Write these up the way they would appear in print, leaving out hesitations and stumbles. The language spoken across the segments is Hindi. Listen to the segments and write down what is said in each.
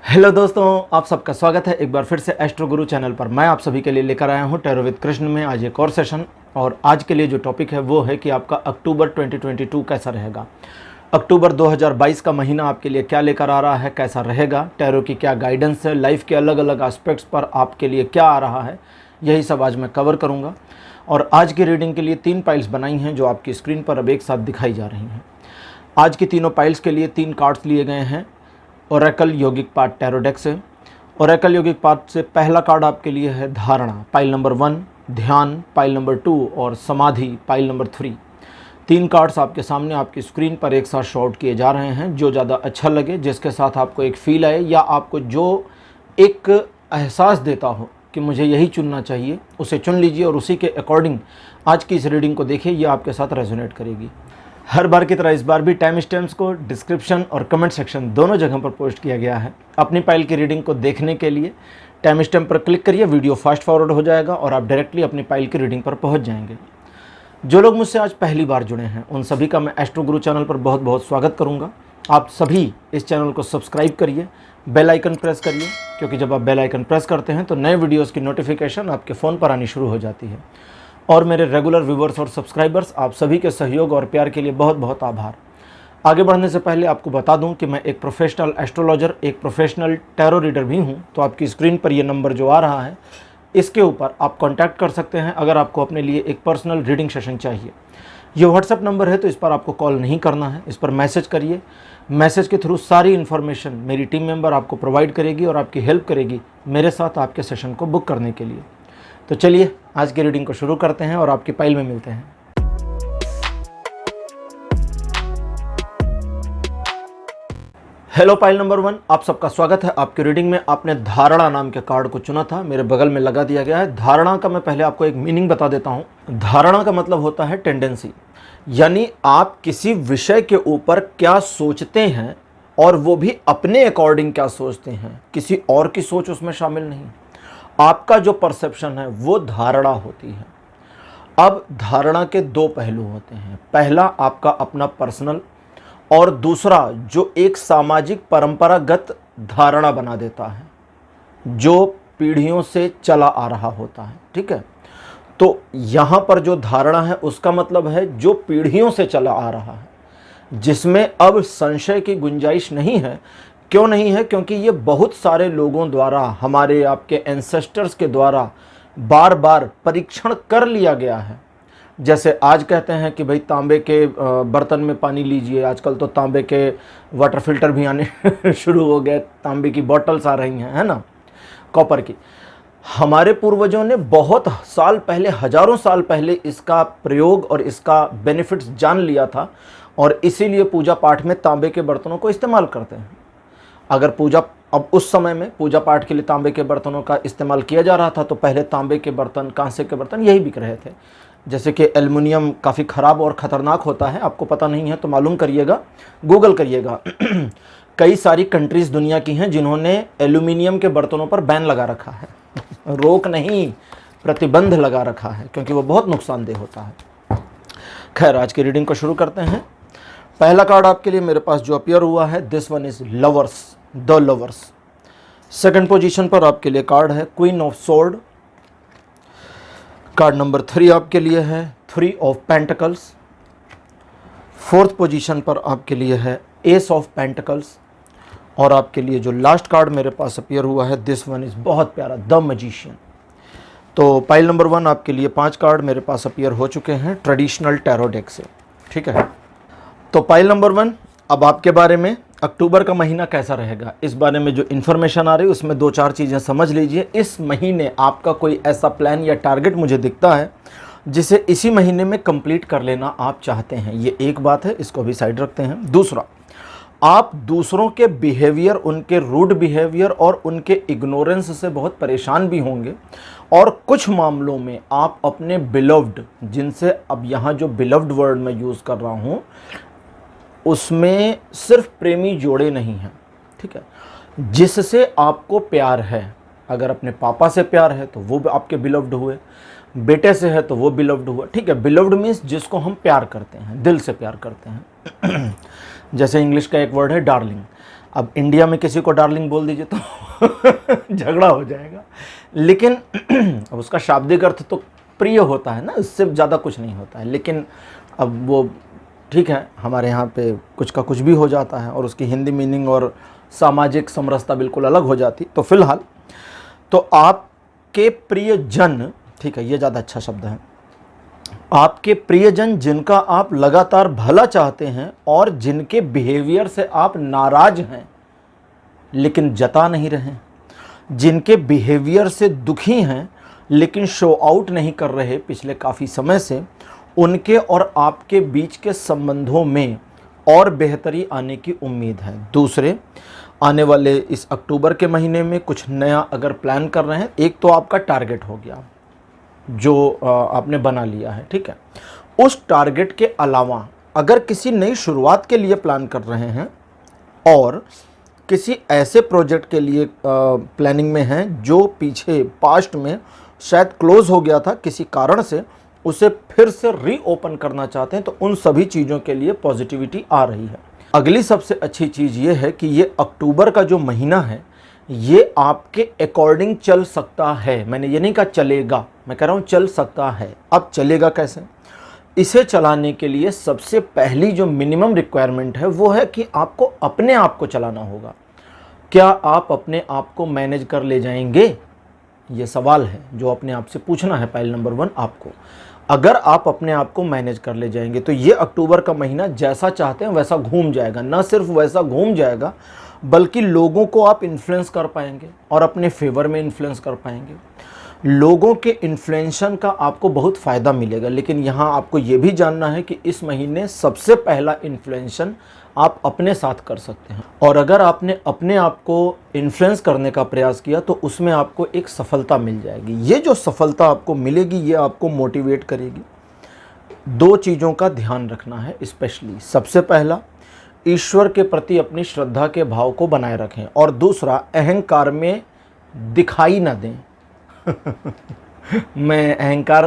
हेलो दोस्तों, आप सबका स्वागत है एक बार फिर से एस्ट्रो गुरु चैनल पर। मैं आप सभी के लिए लेकर आया हूं टैरो विद कृष्ण में आज एक और सेशन। और आज के लिए जो टॉपिक है वो है कि आपका अक्टूबर 2022 कैसा रहेगा। अक्टूबर 2022 का महीना आपके लिए क्या लेकर आ रहा है, कैसा रहेगा, टैरो की क्या गाइडेंस है, लाइफ के अलग अलग एस्पेक्ट्स पर आपके लिए क्या आ रहा है, यही सब आज मैं कवर करूँगा। और आज की रीडिंग के लिए 3 पाइल्स बनाई हैं जो आपकी स्क्रीन पर अब एक साथ दिखाई जा रही हैं। आज की तीनों पाइल्स के लिए 3 कार्ड्स लिए गए हैं ओरेकल योगिक पार्ट टैरो डेक से। ओरेकल योगिक पार्ट से पहला कार्ड आपके लिए है धारणा, पाइल नंबर 1, ध्यान पाइल नंबर 2 और समाधि पाइल नंबर 3। 3 कार्ड्स आपके सामने आपकी स्क्रीन पर एक साथ शॉर्ट किए जा रहे हैं। जो ज़्यादा अच्छा लगे, जिसके साथ आपको एक फील आए या आपको जो एक एहसास देता हो कि मुझे यही चुनना चाहिए, उसे चुन लीजिए और उसी के अकॉर्डिंग आज की इस रीडिंग को देखिए। ये आपके साथ रेजोनेट करेगी। हर बार की तरह इस बार भी टाइम स्टैम्प्स को डिस्क्रिप्शन और कमेंट सेक्शन दोनों जगह पर पोस्ट किया गया है। अपनी पाइल की रीडिंग को देखने के लिए टाइम स्टैम्प पर क्लिक करिए, वीडियो फास्ट फॉरवर्ड हो जाएगा और आप डायरेक्टली अपनी पाइल की रीडिंग पर पहुंच जाएंगे। जो लोग मुझसे आज पहली बार जुड़े हैं उन सभी का मैं एस्ट्रो गुरु चैनल पर बहुत बहुत स्वागत करूंगा। आप सभी इस चैनल को सब्सक्राइब करिए, बेल आइकन प्रेस करिए, क्योंकि जब आप बेल आइकन प्रेस करते हैं तो नए वीडियोज़ की नोटिफिकेशन आपके फ़ोन पर आनी शुरू हो जाती है। और मेरे रेगुलर व्यूवर्स और सब्सक्राइबर्स, आप सभी के सहयोग और प्यार के लिए बहुत बहुत आभार। आगे बढ़ने से पहले आपको बता दूं कि मैं एक प्रोफेशनल एस्ट्रोलॉजर, एक प्रोफेशनल टैरो रीडर भी हूं। तो आपकी स्क्रीन पर ये नंबर जो आ रहा है, इसके ऊपर आप कांटेक्ट कर सकते हैं अगर आपको अपने लिए एक पर्सनल रीडिंग सेशन चाहिए। ये व्हाट्सएप नंबर है तो इस पर आपको कॉल नहीं करना है, इस पर मैसेज करिए। मैसेज के थ्रू सारी इन्फॉर्मेशन मेरी टीम मेंबर आपको प्रोवाइड करेगी और आपकी हेल्प करेगी मेरे साथ आपके सेशन को बुक करने के लिए। तो चलिए आज की रीडिंग को शुरू करते हैं और आपकी पाइल में मिलते हैं। हेलो पाइल नंबर 1, आप सबका स्वागत है आपकी रीडिंग में। आपने धारणा नाम के कार्ड को चुना था, मेरे बगल में लगा दिया गया है। धारणा का मैं पहले आपको एक मीनिंग बता देता हूं। धारणा का मतलब होता है टेंडेंसी, यानी आप किसी विषय के ऊपर क्या सोचते हैं और वो भी अपने अकॉर्डिंग क्या सोचते हैं, किसी और की सोच उसमें शामिल नहीं। आपका जो परसेप्शन है वो धारणा होती है। अब धारणा के 2 पहलू होते हैं। पहला आपका अपना पर्सनल, और दूसरा जो एक सामाजिक परंपरागत धारणा बना देता है, जो पीढ़ियों से चला आ रहा होता है। ठीक है, तो यहाँ पर जो धारणा है उसका मतलब है जो पीढ़ियों से चला आ रहा है, जिसमें अब संशय की गुंजाइश नहीं है। क्यों नहीं है? क्योंकि ये बहुत सारे लोगों द्वारा, हमारे आपके एंसेस्टर्स के द्वारा बार बार परीक्षण कर लिया गया है। जैसे आज कहते हैं कि भाई तांबे के बर्तन में पानी लीजिए, आजकल तो तांबे के वाटर फिल्टर भी आने शुरू हो गए, तांबे की बॉटल्स आ रही हैं, है ना, कॉपर की। हमारे पूर्वजों ने बहुत साल पहले, हजारों साल पहले इसका प्रयोग और इसका बेनिफिट्स जान लिया था और इसीलिए पूजा पाठ में तांबे के बर्तनों को इस्तेमाल करते हैं। अगर अब उस समय में पूजा पाठ के लिए तांबे के बर्तनों का इस्तेमाल किया जा रहा था तो पहले तांबे के बर्तन, कांसे के बर्तन यही बिक रहे थे। जैसे कि एल्युमिनियम काफ़ी ख़राब और ख़तरनाक होता है, आपको पता नहीं है तो मालूम करिएगा, गूगल करिएगा। कई सारी कंट्रीज़ दुनिया की हैं जिन्होंने एल्युमिनियम के बर्तनों पर बैन लगा रखा है, रोक नहीं, प्रतिबंध लगा रखा है, क्योंकि वो बहुत नुकसानदेह होता है। खैर, आज की रीडिंग को शुरू करते हैं। पहला कार्ड आपके लिए मेरे पास जो अपीयर हुआ है, this one is lovers, the lovers. Second position पर आपके लिए कार्ड है queen of sword. Card number 3 आपके लिए है 3 ऑफ पेंटिकल्स। फोर्थ पोजीशन पर आपके लिए है एस ऑफ पेंटिकल्स। और आपके लिए जो लास्ट कार्ड मेरे पास अपीयर हुआ है, दिस वन इज बहुत प्यारा, द मैजिशियन। तो पाइल नंबर 1 आपके लिए 5 कार्ड मेरे पास अपीयर हो चुके हैं ट्रेडिशनल टैरो डेक से। ठीक है, तो पाइल नंबर 1, अब आपके बारे में अक्टूबर का महीना कैसा रहेगा, इस बारे में जो इन्फॉर्मेशन आ रही है उसमें 2-4 चीज़ें समझ लीजिए। इस महीने आपका कोई ऐसा प्लान या टारगेट मुझे दिखता है जिसे इसी महीने में कंप्लीट कर लेना आप चाहते हैं। ये एक बात है, इसको भी साइड रखते हैं। दूसरा, आप दूसरों के बिहेवियर, उनके रूड बिहेवियर और उनके इग्नोरेंस से बहुत परेशान भी होंगे। और कुछ मामलों में आप अपने बिलव्ड, जिनसे, अब यहाँ जो बिलव्ड वर्ड मैं यूज़ कर रहा हूँ उसमें सिर्फ प्रेमी जोड़े नहीं हैं। ठीक है, जिससे आपको प्यार है, अगर अपने पापा से प्यार है तो वो आपके बिलव्ड हुए, बेटे से है तो वो बिलव्ड हुआ। ठीक है, बिलव्ड मीन्स जिसको हम प्यार करते हैं, दिल से प्यार करते हैं। जैसे इंग्लिश का एक वर्ड है डार्लिंग। अब इंडिया में किसी को डार्लिंग बोल दीजिए तो झगड़ा हो जाएगा, लेकिन अब उसका शाब्दिक अर्थ तो प्रिय होता है ना, इससे ज़्यादा कुछ नहीं होता है। लेकिन अब वो ठीक है, हमारे यहाँ पे कुछ का कुछ भी हो जाता है और उसकी हिंदी मीनिंग और सामाजिक समरसता बिल्कुल अलग हो जाती। तो फिलहाल तो आपके प्रियजन, ठीक है, ये ज़्यादा अच्छा शब्द है, आपके प्रियजन जिनका आप लगातार भला चाहते हैं और जिनके बिहेवियर से आप नाराज हैं लेकिन जता नहीं रहे, जिनके बिहेवियर से दुखी हैं लेकिन शो आउट नहीं कर रहे पिछले काफ़ी समय से, उनके और आपके बीच के संबंधों में और बेहतरी आने की उम्मीद है। दूसरे, आने वाले इस अक्टूबर के महीने में कुछ नया अगर प्लान कर रहे हैं, एक तो आपका टारगेट हो गया जो आपने बना लिया है, ठीक है। उस टारगेट के अलावा अगर किसी नई शुरुआत के लिए प्लान कर रहे हैं और किसी ऐसे प्रोजेक्ट के लिए प्लानिंग में हैं जो पीछे पास्ट में शायद क्लोज हो गया था किसी कारण से, उसे फिर से रीओपन करना चाहते हैं, तो उन सभी चीज़ों के लिए पॉजिटिविटी आ रही है। अगली सबसे अच्छी चीज़ ये है कि ये अक्टूबर का जो महीना है ये आपके अकॉर्डिंग चल सकता है। मैंने ये नहीं कहा चलेगा, मैं कह रहा हूँ चल सकता है। अब चलेगा कैसे? इसे चलाने के लिए सबसे पहली जो मिनिमम रिक्वायरमेंट है वो है कि आपको अपने आप को चलाना होगा। क्या आप अपने आप को मैनेज कर ले जाएंगे? ये सवाल है जो अपने आप से पूछना है। पहले नंबर 1 आपको, अगर आप अपने आप को मैनेज कर ले जाएंगे तो ये अक्टूबर का महीना जैसा चाहते हैं वैसा घूम जाएगा। न सिर्फ वैसा घूम जाएगा बल्कि लोगों को आप इन्फ्लुएंस कर पाएंगे और अपने फेवर में इन्फ्लुएंस कर पाएंगे। लोगों के इन्फ्लुएंशन का आपको बहुत फ़ायदा मिलेगा। लेकिन यहाँ आपको ये भी जानना है कि इस महीने सबसे पहला इन्फ्लुएंशन आप अपने साथ कर सकते हैं, और अगर आपने अपने आप को इन्फ्लुएंस करने का प्रयास किया तो उसमें आपको एक सफलता मिल जाएगी। ये जो सफलता आपको मिलेगी ये आपको मोटिवेट करेगी। 2 चीज़ों का ध्यान रखना है स्पेशली। सबसे पहला, ईश्वर के प्रति अपनी श्रद्धा के भाव को बनाए रखें, और दूसरा, अहंकार में दिखाई ना दें। मैं अहंकार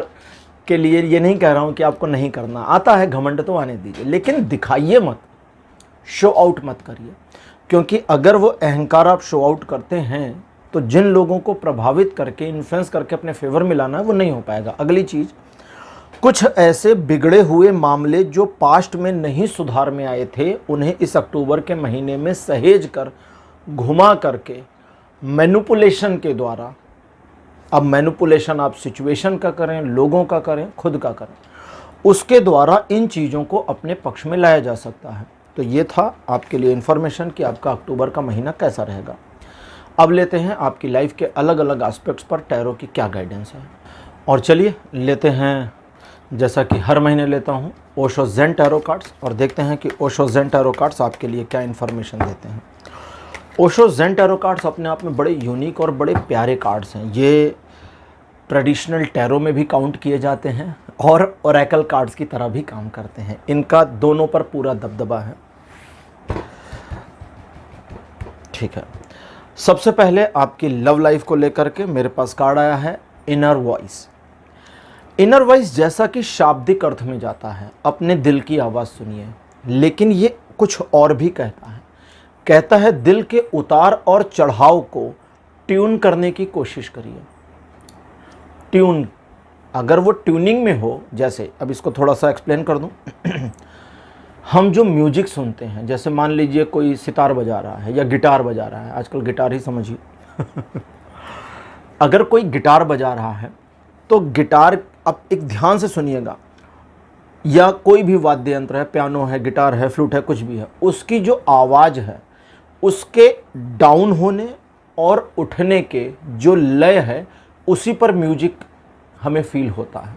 के लिए ये नहीं कह रहा हूँ कि आपको नहीं करना, आता है, घमंड तो आने दीजिए, लेकिन दिखाइए मत, शो आउट मत करिए। क्योंकि अगर वो अहंकार आप शो आउट करते हैं तो जिन लोगों को प्रभावित करके इन्फ्लुएंस करके अपने फेवर में लाना है वो नहीं हो पाएगा। अगली चीज़, कुछ ऐसे बिगड़े हुए मामले जो पास्ट में नहीं सुधार में आए थे उन्हें इस अक्टूबर के महीने में सहेज कर, घुमा करके, मैनिपुलेशन के द्वारा, अब मैनिपुलेशन आप सिचुएशन का करें, लोगों का करें, खुद का करें, उसके द्वारा इन चीज़ों को अपने पक्ष में लाया जा सकता है। तो ये था आपके लिए इन्फॉर्मेशन कि आपका अक्टूबर का महीना कैसा रहेगा। अब लेते हैं आपकी लाइफ के अलग अलग एस्पेक्ट्स पर टैरो की क्या गाइडेंस है। और चलिए लेते हैं, जैसा कि हर महीने लेता हूँ, ओशो ज़ेन टैरो कार्ड्स, और देखते हैं कि ओशो ज़ेन टैरो कार्ड्स आपके लिए क्या इन्फॉर्मेशन देते हैं। ओशो ज़ेन टैरो कार्ड्स अपने आप में बड़े यूनिक और बड़े प्यारे कार्ड्स हैं। ये ट्रेडिशनल टैरो में भी काउंट किए जाते हैं और ओरेकल कार्ड्स की तरह भी काम करते हैं। इनका दोनों पर पूरा दबदबा है, ठीक है। सबसे पहले आपकी लव लाइफ को लेकर के मेरे पास कार्ड आया है इनर वॉइस। इनर वॉइस जैसा कि शाब्दिक अर्थ में जाता है, अपने दिल की आवाज़ सुनिए, लेकिन ये कुछ और भी कहता है। कहता है दिल के उतार और चढ़ाव को ट्यून करने की कोशिश करिए। ट्यून, अगर वो ट्यूनिंग में हो, जैसे अब इसको थोड़ा सा एक्सप्लेन कर दूं। हम जो म्यूजिक सुनते हैं, जैसे मान लीजिए कोई सितार बजा रहा है या गिटार बजा रहा है, आजकल गिटार ही समझिए। अगर कोई गिटार बजा रहा है तो गिटार, अब एक ध्यान से सुनिएगा, या कोई भी वाद्य यंत्र है, पियानो है, गिटार है, फ्लूट है, कुछ भी है, उसकी जो आवाज़ है उसके डाउन होने और उठने के जो लय है उसी पर म्यूजिक हमें फील होता है।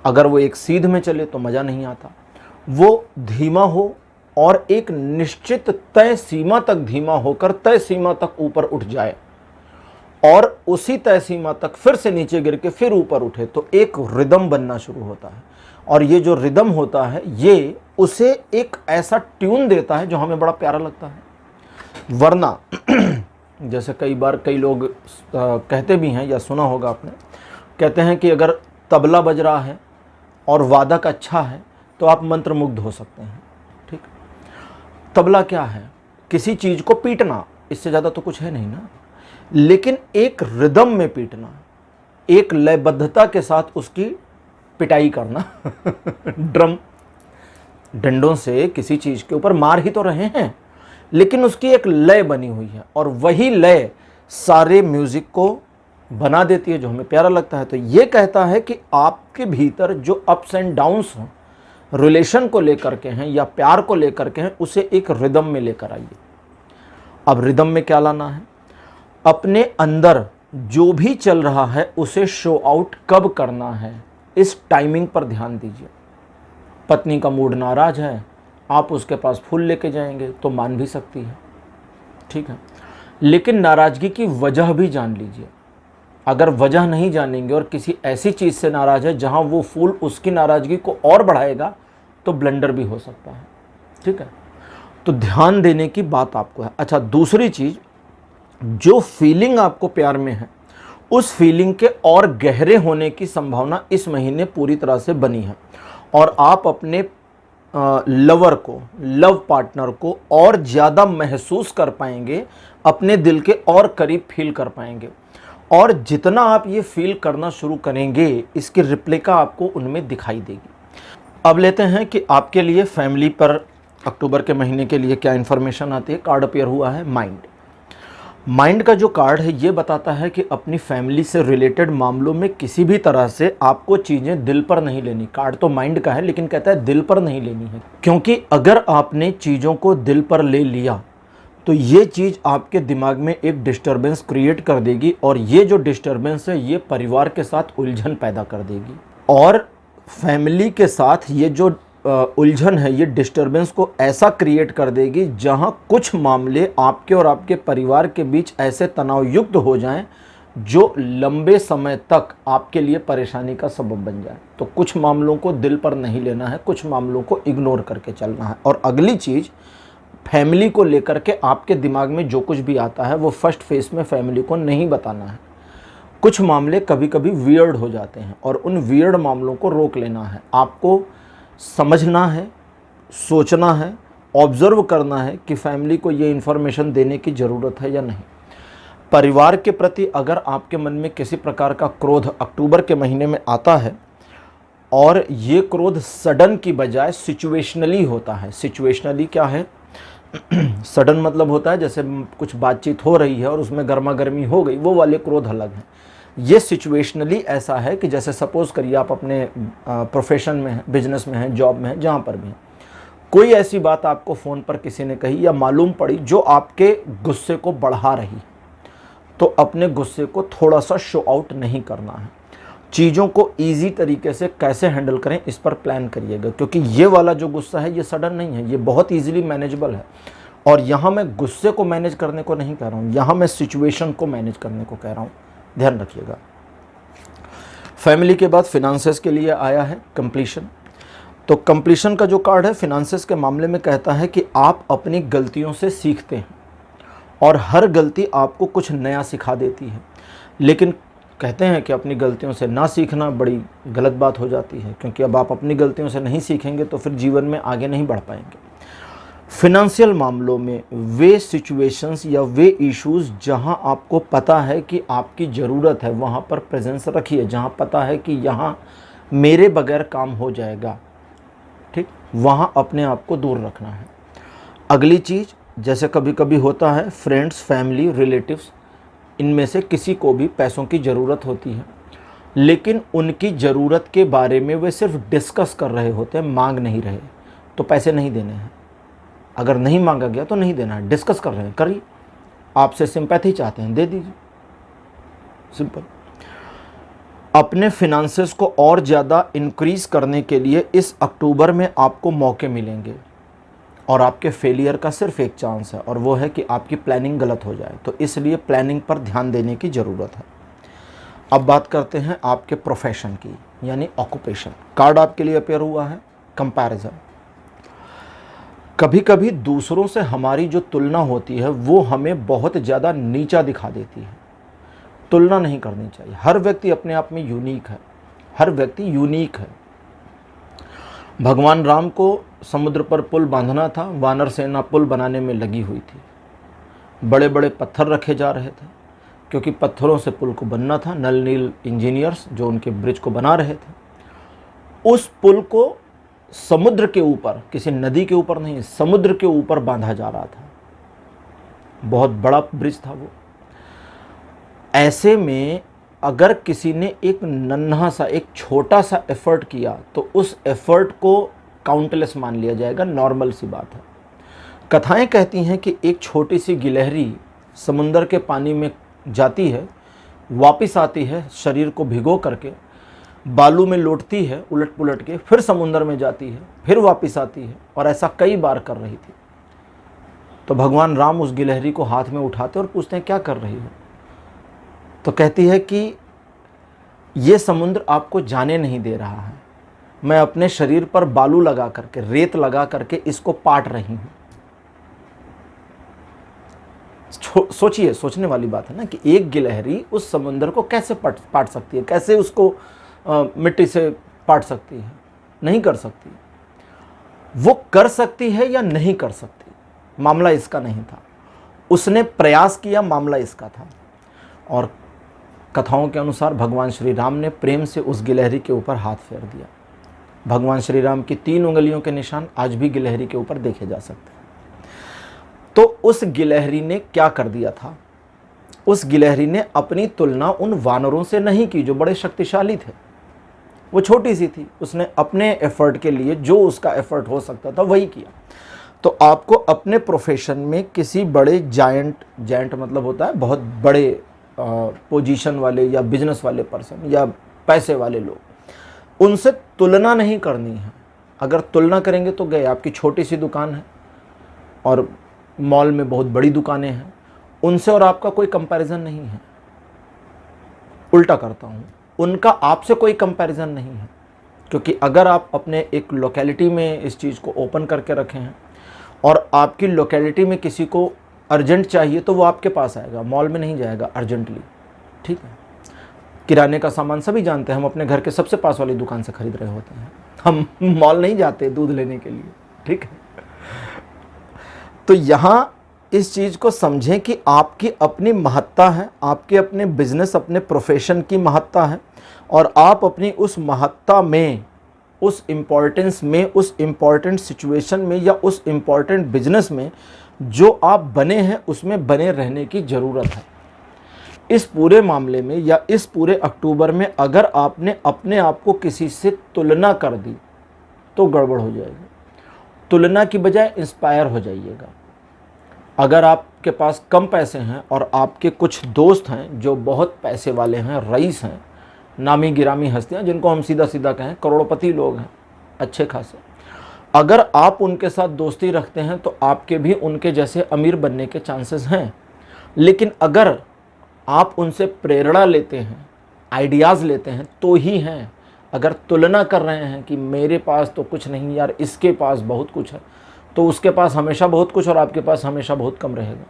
अगर वो एक सीध में चले तो मज़ा नहीं आता, वो धीमा हो और एक निश्चित तय सीमा तक धीमा होकर तय सीमा तक ऊपर उठ जाए और उसी तय सीमा तक फिर से नीचे गिर के फिर ऊपर उठे, तो एक रिदम बनना शुरू होता है। और ये जो रिदम होता है ये उसे एक ऐसा ट्यून देता है जो हमें बड़ा प्यारा लगता है। वरना जैसे कई बार कई लोग कहते भी हैं, या सुना होगा आपने, कहते हैं कि अगर तबला बज रहा है और वादक अच्छा है तो आप मंत्रमुग्ध हो सकते हैं। ठीक, तबला क्या है? किसी चीज़ को पीटना, इससे ज़्यादा तो कुछ है नहीं ना, लेकिन एक रिदम में पीटना, एक लयबद्धता के साथ उसकी पिटाई करना ड्रम डंडों से किसी चीज़ के ऊपर मार ही तो रहे हैं, लेकिन उसकी एक लय बनी हुई है और वही लय सारे म्यूज़िक को बना देती है जो हमें प्यारा लगता है। तो ये कहता है कि आपके भीतर जो अप्स एंड डाउन्स हैं, रिलेशन को लेकर के हैं या प्यार को लेकर के हैं, उसे एक रिदम में लेकर आइए। अब रिदम में क्या लाना है? अपने अंदर जो भी चल रहा है उसे शो आउट कब करना है, इस टाइमिंग पर ध्यान दीजिए। पत्नी का मूड नाराज है, आप उसके पास फूल लेके जाएंगे तो मान भी सकती है, ठीक है, लेकिन नाराज़गी की वजह भी जान लीजिए। अगर वजह नहीं जानेंगे और किसी ऐसी चीज़ से नाराज़ है जहां वो फूल उसकी नाराज़गी को और बढ़ाएगा तो ब्लंडर भी हो सकता है, ठीक है। तो ध्यान देने की बात आपको है। अच्छा, दूसरी चीज़, जो फीलिंग आपको प्यार में है उस फीलिंग के और गहरे होने की संभावना इस महीने पूरी तरह से बनी है और आप अपने लवर को, लव पार्टनर को और ज़्यादा महसूस कर पाएंगे, अपने दिल के और करीब फील कर पाएंगे। और जितना आप ये फील करना शुरू करेंगे, इसकी रिप्लिका आपको उनमें दिखाई देगी। अब लेते हैं कि आपके लिए फैमिली पर अक्टूबर के महीने के लिए क्या इन्फॉर्मेशन आती है। कार्ड अपीयर हुआ है माइंड। माइंड का जो कार्ड है ये बताता है कि अपनी फैमिली से रिलेटेड मामलों में किसी भी तरह से आपको चीज़ें दिल पर नहीं लेनी। कार्ड तो माइंड का है लेकिन कहता है दिल पर नहीं लेनी है, क्योंकि अगर आपने चीज़ों को दिल पर ले लिया तो ये चीज़ आपके दिमाग में एक डिस्टर्बेंस क्रिएट कर देगी और ये जो डिस्टर्बेंस है ये परिवार के साथ उलझन पैदा कर देगी और फैमिली के साथ ये जो उलझन है, ये डिस्टर्बेंस को ऐसा क्रिएट कर देगी जहां कुछ मामले आपके और आपके परिवार के बीच ऐसे तनाव युक्त हो जाएं जो लंबे समय तक आपके लिए परेशानी का सबब बन जाए। तो कुछ मामलों को दिल पर नहीं लेना है, कुछ मामलों को इग्नोर करके चलना है। और अगली चीज़, फैमिली को लेकर के आपके दिमाग में जो कुछ भी आता है वो फर्स्ट फेज में फैमिली को नहीं बताना है। कुछ मामले कभी कभी वियर्ड हो जाते हैं और उन वियर्ड मामलों को रोक लेना है। आपको समझना है, सोचना है, ऑब्जर्व करना है कि फैमिली को ये इन्फॉर्मेशन देने की ज़रूरत है या नहीं। परिवार के प्रति अगर आपके मन में किसी प्रकार का क्रोध अक्टूबर के महीने में आता है और ये क्रोध सडन की बजाय सिचुएशनली होता है। सिचुएशनली क्या है? सडन मतलब होता है जैसे कुछ बातचीत हो रही है और उसमें गर्मा गर्मी हो गई, वो वाले क्रोध अलग हैं। ये सिचुएशनली ऐसा है कि जैसे सपोज़ करिए आप अपने प्रोफेशन में हैं, बिजनेस में हैं, जॉब में हैं, जहाँ पर भी हैं, कोई ऐसी बात आपको फ़ोन पर किसी ने कही या मालूम पड़ी जो आपके गुस्से को बढ़ा रही, तो अपने गुस्से को थोड़ा सा शो आउट नहीं करना है। चीज़ों को ईजी तरीके से कैसे हैंडल करें इस पर प्लान करिएगा, क्योंकि ये वाला जो गुस्सा है ये सडन नहीं है, ये बहुत ईजिली मैनेजेबल है। और यहाँ मैं गुस्से को मैनेज करने को नहीं कह रहा हूँ, यहाँ मैं सिचुएशन को मैनेज करने को कह रहा हूँ, ध्यान रखिएगा। फैमिली के बाद फिनांसेस के लिए आया है कंप्लीशन। तो कंप्लीशन का जो कार्ड है फिनांसेस के मामले में कहता है कि आप अपनी गलतियों से सीखते हैं और हर गलती आपको कुछ नया सिखा देती है। लेकिन कहते हैं कि अपनी गलतियों से ना सीखना बड़ी गलत बात हो जाती है, क्योंकि अब आप अपनी गलतियों से नहीं सीखेंगे तो फिर जीवन में आगे नहीं बढ़ पाएंगे। फिनंशियल मामलों में वे सिचुएशंस या वे इश्यूज़ जहां आपको पता है कि आपकी ज़रूरत है वहां पर प्रेजेंस रखिए, जहां पता है कि यहां मेरे बगैर काम हो जाएगा, ठीक, वहां अपने आप को दूर रखना है। अगली चीज़, जैसे कभी कभी होता है फ्रेंड्स, फैमिली, रिलेटिव्स, इनमें से किसी को भी पैसों की ज़रूरत होती है, लेकिन उनकी ज़रूरत के बारे में वे सिर्फ डिस्कस कर रहे होते हैं, मांग नहीं रहे, तो पैसे नहीं देने हैं। अगर नहीं मांगा गया तो नहीं देना है, डिस्कस कर रहे हैं, करिए। आपसे सिंपैथी चाहते हैं, दे दीजिए, सिंपल। अपने फिनांसेस को और ज़्यादा इंक्रीज़ करने के लिए इस अक्टूबर में आपको मौके मिलेंगे और आपके फेलियर का सिर्फ एक चांस है और वो है कि आपकी प्लानिंग गलत हो जाए, तो इसलिए प्लानिंग पर ध्यान देने की ज़रूरत है। अब बात करते हैं आपके प्रोफेशन की, यानी ऑक्यूपेशन। कार्ड आपके लिए अपीयर हुआ है कंपैरिजन। कभी कभी दूसरों से हमारी जो तुलना होती है वो हमें बहुत ज़्यादा नीचा दिखा देती है। तुलना नहीं करनी चाहिए। हर व्यक्ति अपने आप में यूनिक है, हर व्यक्ति यूनिक है। भगवान राम को समुद्र पर पुल बांधना था, वानर सेना पुल बनाने में लगी हुई थी। बड़े बड़े पत्थर रखे जा रहे थे क्योंकि पत्थरों से पुल को बनना था। नल नील इंजीनियर्स जो उनके ब्रिज को बना रहे थे, उस पुल को समुद्र के ऊपर, किसी नदी के ऊपर नहीं, समुद्र के ऊपर बांधा जा रहा था। बहुत बड़ा ब्रिज था वो। ऐसे में अगर किसी ने एक नन्हा सा, एक छोटा सा एफर्ट किया तो उस एफर्ट को काउंटलेस मान लिया जाएगा। नॉर्मल सी बात है। कथाएं कहती हैं कि एक छोटी सी गिलहरी समुंदर के पानी में जाती है, वापस आती है शरीर को भिगो करके, बालू में लौटती है उलट पुलट के, फिर समुंदर में जाती है, फिर वापस आती है, और ऐसा कई बार कर रही थी। तो भगवान राम उस गिलहरी को हाथ में उठाते और पूछते हैं क्या कर रही हो? तो कहती है कि ये समुद्र आपको जाने नहीं दे रहा है, मैं अपने शरीर पर बालू लगा करके, रेत लगा करके इसको पाट रही हूं। सोचिए, सोचने वाली बात है ना कि एक गिलहरी उस समुद्र को कैसे पाट सकती है, कैसे उसको मिट्टी से पाट सकती है? नहीं कर सकती। वो कर सकती है या नहीं कर सकती, मामला इसका नहीं था। उसने प्रयास किया, मामला इसका था। और कथाओं के अनुसार भगवान श्री राम ने प्रेम से उस गिलहरी के ऊपर हाथ फेर दिया। भगवान श्री राम की 3 उंगलियों के निशान आज भी गिलहरी के ऊपर देखे जा सकते हैं। तो उस गिलहरी ने क्या कर दिया था? उस गिलहरी ने अपनी तुलना उन वानरों से नहीं की जो बड़े शक्तिशाली थे। वो छोटी सी थी, उसने अपने एफर्ट के लिए जो उसका एफर्ट हो सकता था वही किया। तो आपको अपने प्रोफेशन में किसी बड़े जायंट मतलब होता है बहुत बड़े पोजीशन वाले या बिजनेस वाले पर्सन या पैसे वाले लोग, उनसे तुलना नहीं करनी है। अगर तुलना करेंगे तो गए। आपकी छोटी सी दुकान है और मॉल में बहुत बड़ी दुकानें हैं, उनसे और आपका कोई कंपैरिजन नहीं है। उल्टा करता हूँ, उनका आपसे कोई कंपैरिजन नहीं है। क्योंकि अगर आप अपने एक लोकेलिटी में इस चीज़ को ओपन करके रखे हैं और आपकी लोकेलिटी में किसी को अर्जेंट चाहिए तो वो आपके पास आएगा, मॉल में नहीं जाएगा अर्जेंटली। ठीक है, किराने का सामान सभी जानते हैं, हम अपने घर के सबसे पास वाली दुकान से खरीद रहे होते हैं, हम मॉल नहीं जाते दूध लेने के लिए। ठीक है, तो यहाँ इस चीज़ को समझें कि आपकी अपनी महत्ता है, आपके अपने बिजनेस, अपने प्रोफेशन की महत्ता है, और आप अपनी उस महत्ता में, उस इम्पॉर्टेंस में, उस इम्पॉर्टेंट सिचुएशन में या उस इम्पॉर्टेंट बिजनेस में जो आप बने हैं उसमें बने रहने की ज़रूरत है। इस पूरे मामले में या इस पूरे अक्टूबर में अगर आपने अपने आप को किसी से तुलना कर दी तो गड़बड़ हो जाएगी। तुलना की बजाय इंस्पायर हो जाइएगा। अगर आपके पास कम पैसे हैं और आपके कुछ दोस्त हैं जो बहुत पैसे वाले हैं, रईस हैं, नामी गिरामी हस्तियाँ, जिनको हम सीधा सीधा कहें करोड़पति लोग हैं अच्छे खासे, अगर आप उनके साथ दोस्ती रखते हैं तो आपके भी उनके जैसे अमीर बनने के चांसेस हैं। लेकिन अगर आप उनसे प्रेरणा लेते हैं, आइडियाज़ लेते हैं तो ही हैं। अगर तुलना कर रहे हैं कि मेरे पास तो कुछ नहीं यार, इसके पास बहुत कुछ है, तो उसके पास हमेशा बहुत कुछ और आपके पास हमेशा बहुत कम रहेगा,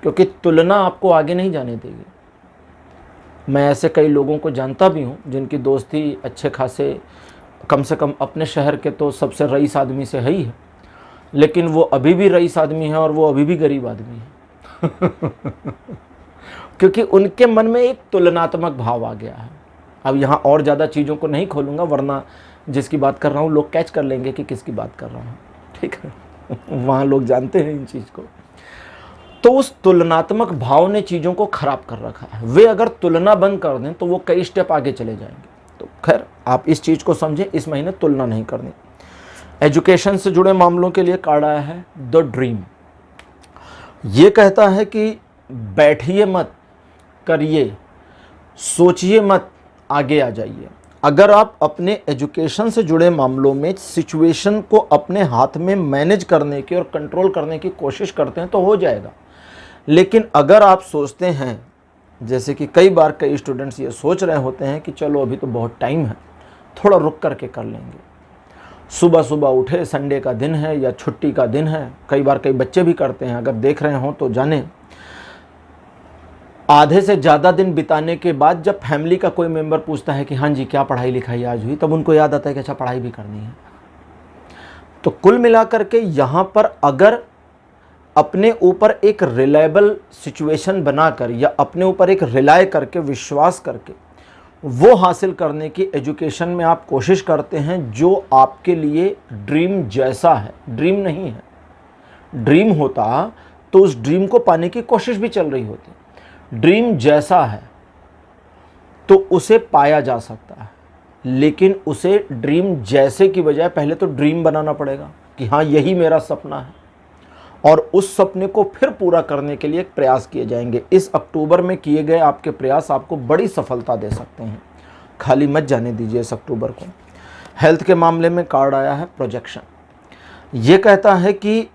क्योंकि तुलना आपको आगे नहीं जाने देगी। मैं ऐसे कई लोगों को जानता भी हूँ जिनकी दोस्ती अच्छे खासे, कम से कम अपने शहर के तो सबसे रईस आदमी से है ही है, लेकिन वो अभी भी रईस आदमी है और वो अभी भी गरीब आदमी है क्योंकि उनके मन में एक तुलनात्मक भाव आ गया है। अब यहाँ और ज़्यादा चीज़ों को नहीं खोलूँगा, वरना जिसकी बात कर रहा हूँ लोग कैच कर लेंगे कि किसकी बात कर रहा हूँ। ठीक है वहाँ लोग जानते हैं इन चीज़ को। तो उस तुलनात्मक भाव ने चीज़ों को ख़राब कर रखा है। वे अगर तुलना बंद कर दें तो वो कई स्टेप आगे चले जाएंगे। तो खैर, आप इस चीज़ को समझें, इस महीने तुलना नहीं करनी। एजुकेशन से जुड़े मामलों के लिए कार्ड आया है द ड्रीम। ये कहता है कि बैठिए मत, करिए, सोचिए मत, आगे आ जाइए। अगर आप अपने एजुकेशन से जुड़े मामलों में सिचुएशन को अपने हाथ में मैनेज करने की और कंट्रोल करने की कोशिश करते हैं तो हो जाएगा। लेकिन अगर आप सोचते हैं, जैसे कि कई बार कई स्टूडेंट्स ये सोच रहे होते हैं कि चलो अभी तो बहुत टाइम है, थोड़ा रुक करके कर लेंगे, सुबह सुबह उठे, संडे का दिन है या छुट्टी का दिन है, कई बार कई बच्चे भी करते हैं, अगर देख रहे हों तो जाने। आधे से ज़्यादा दिन बिताने के बाद जब फैमिली का कोई मेंबर पूछता है कि हाँ जी क्या पढ़ाई लिखाई आज हुई, तब उनको याद आता है कि अच्छा पढ़ाई भी करनी है। तो कुल मिलाकर के यहाँ पर अगर अपने ऊपर एक रिलायबल सिचुएशन बनाकर या अपने ऊपर एक रिलाय करके, विश्वास करके वो हासिल करने की एजुकेशन में आप कोशिश करते हैं जो आपके लिए ड्रीम जैसा है, ड्रीम नहीं है, ड्रीम होता तो उस ड्रीम को पाने की कोशिश भी चल रही होती। ड्रीम जैसा है तो उसे पाया जा सकता है, लेकिन उसे ड्रीम जैसे की बजाय पहले तो ड्रीम बनाना पड़ेगा कि हाँ यही मेरा सपना है, और उस सपने को फिर पूरा करने के लिए एक प्रयास किए जाएंगे। इस अक्टूबर में किए गए आपके प्रयास आपको बड़ी सफलता दे सकते हैं, खाली मत जाने दीजिए इस अक्टूबर को। हेल्थ के मामले में कार्ड आया है प्रोजेक्शन। ये कहता है कि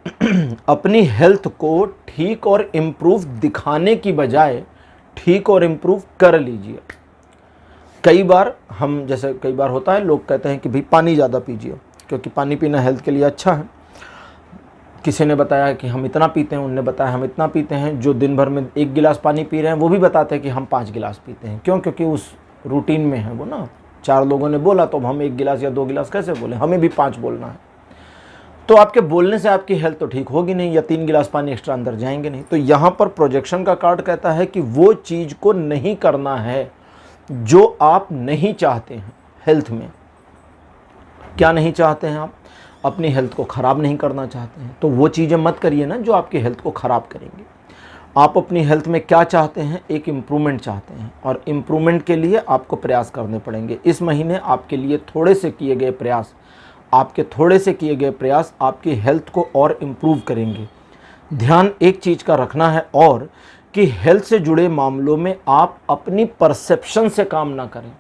अपनी हेल्थ को ठीक और इम्प्रूव दिखाने की बजाय ठीक और इम्प्रूव कर लीजिए। कई बार हम, जैसे कई बार होता है, लोग कहते हैं कि भाई पानी ज़्यादा पीजिए क्योंकि पानी पीना हेल्थ के लिए अच्छा है। किसी ने बताया कि हम इतना पीते हैं, उनने बताया हम इतना पीते हैं। जो दिन भर में 1 गिलास पानी पी रहे हैं वो भी बताते हैं कि हम 5 गिलास पीते हैं। क्यों? क्योंकि उस रूटीन में है वो ना। 4 लोगों ने बोला तो हम 1 गिलास या 2 गिलास कैसे बोले, हमें भी 5 बोलना है। तो आपके बोलने से आपकी हेल्थ तो ठीक होगी नहीं, या 3 गिलास पानी एक्स्ट्रा अंदर जाएंगे नहीं। तो यहाँ पर प्रोजेक्शन का कार्ड कहता है कि वो चीज़ को नहीं करना है जो आप नहीं चाहते हैं हेल्थ में। क्या नहीं चाहते हैं आप? अपनी हेल्थ को ख़राब नहीं करना चाहते हैं, तो वो चीज़ें मत करिए ना जो आपकी हेल्थ को ख़राब करेंगे। आप अपनी हेल्थ में क्या चाहते हैं? एक इम्प्रूवमेंट चाहते हैं, और इम्प्रूवमेंट के लिए आपको प्रयास करने पड़ेंगे। इस महीने आपके लिए थोड़े से किए गए प्रयास, आपकी हेल्थ को और इम्प्रूव करेंगे। ध्यान एक चीज़ का रखना है, और कि हेल्थ से जुड़े मामलों में आप अपनी परसेप्शन से काम ना करें।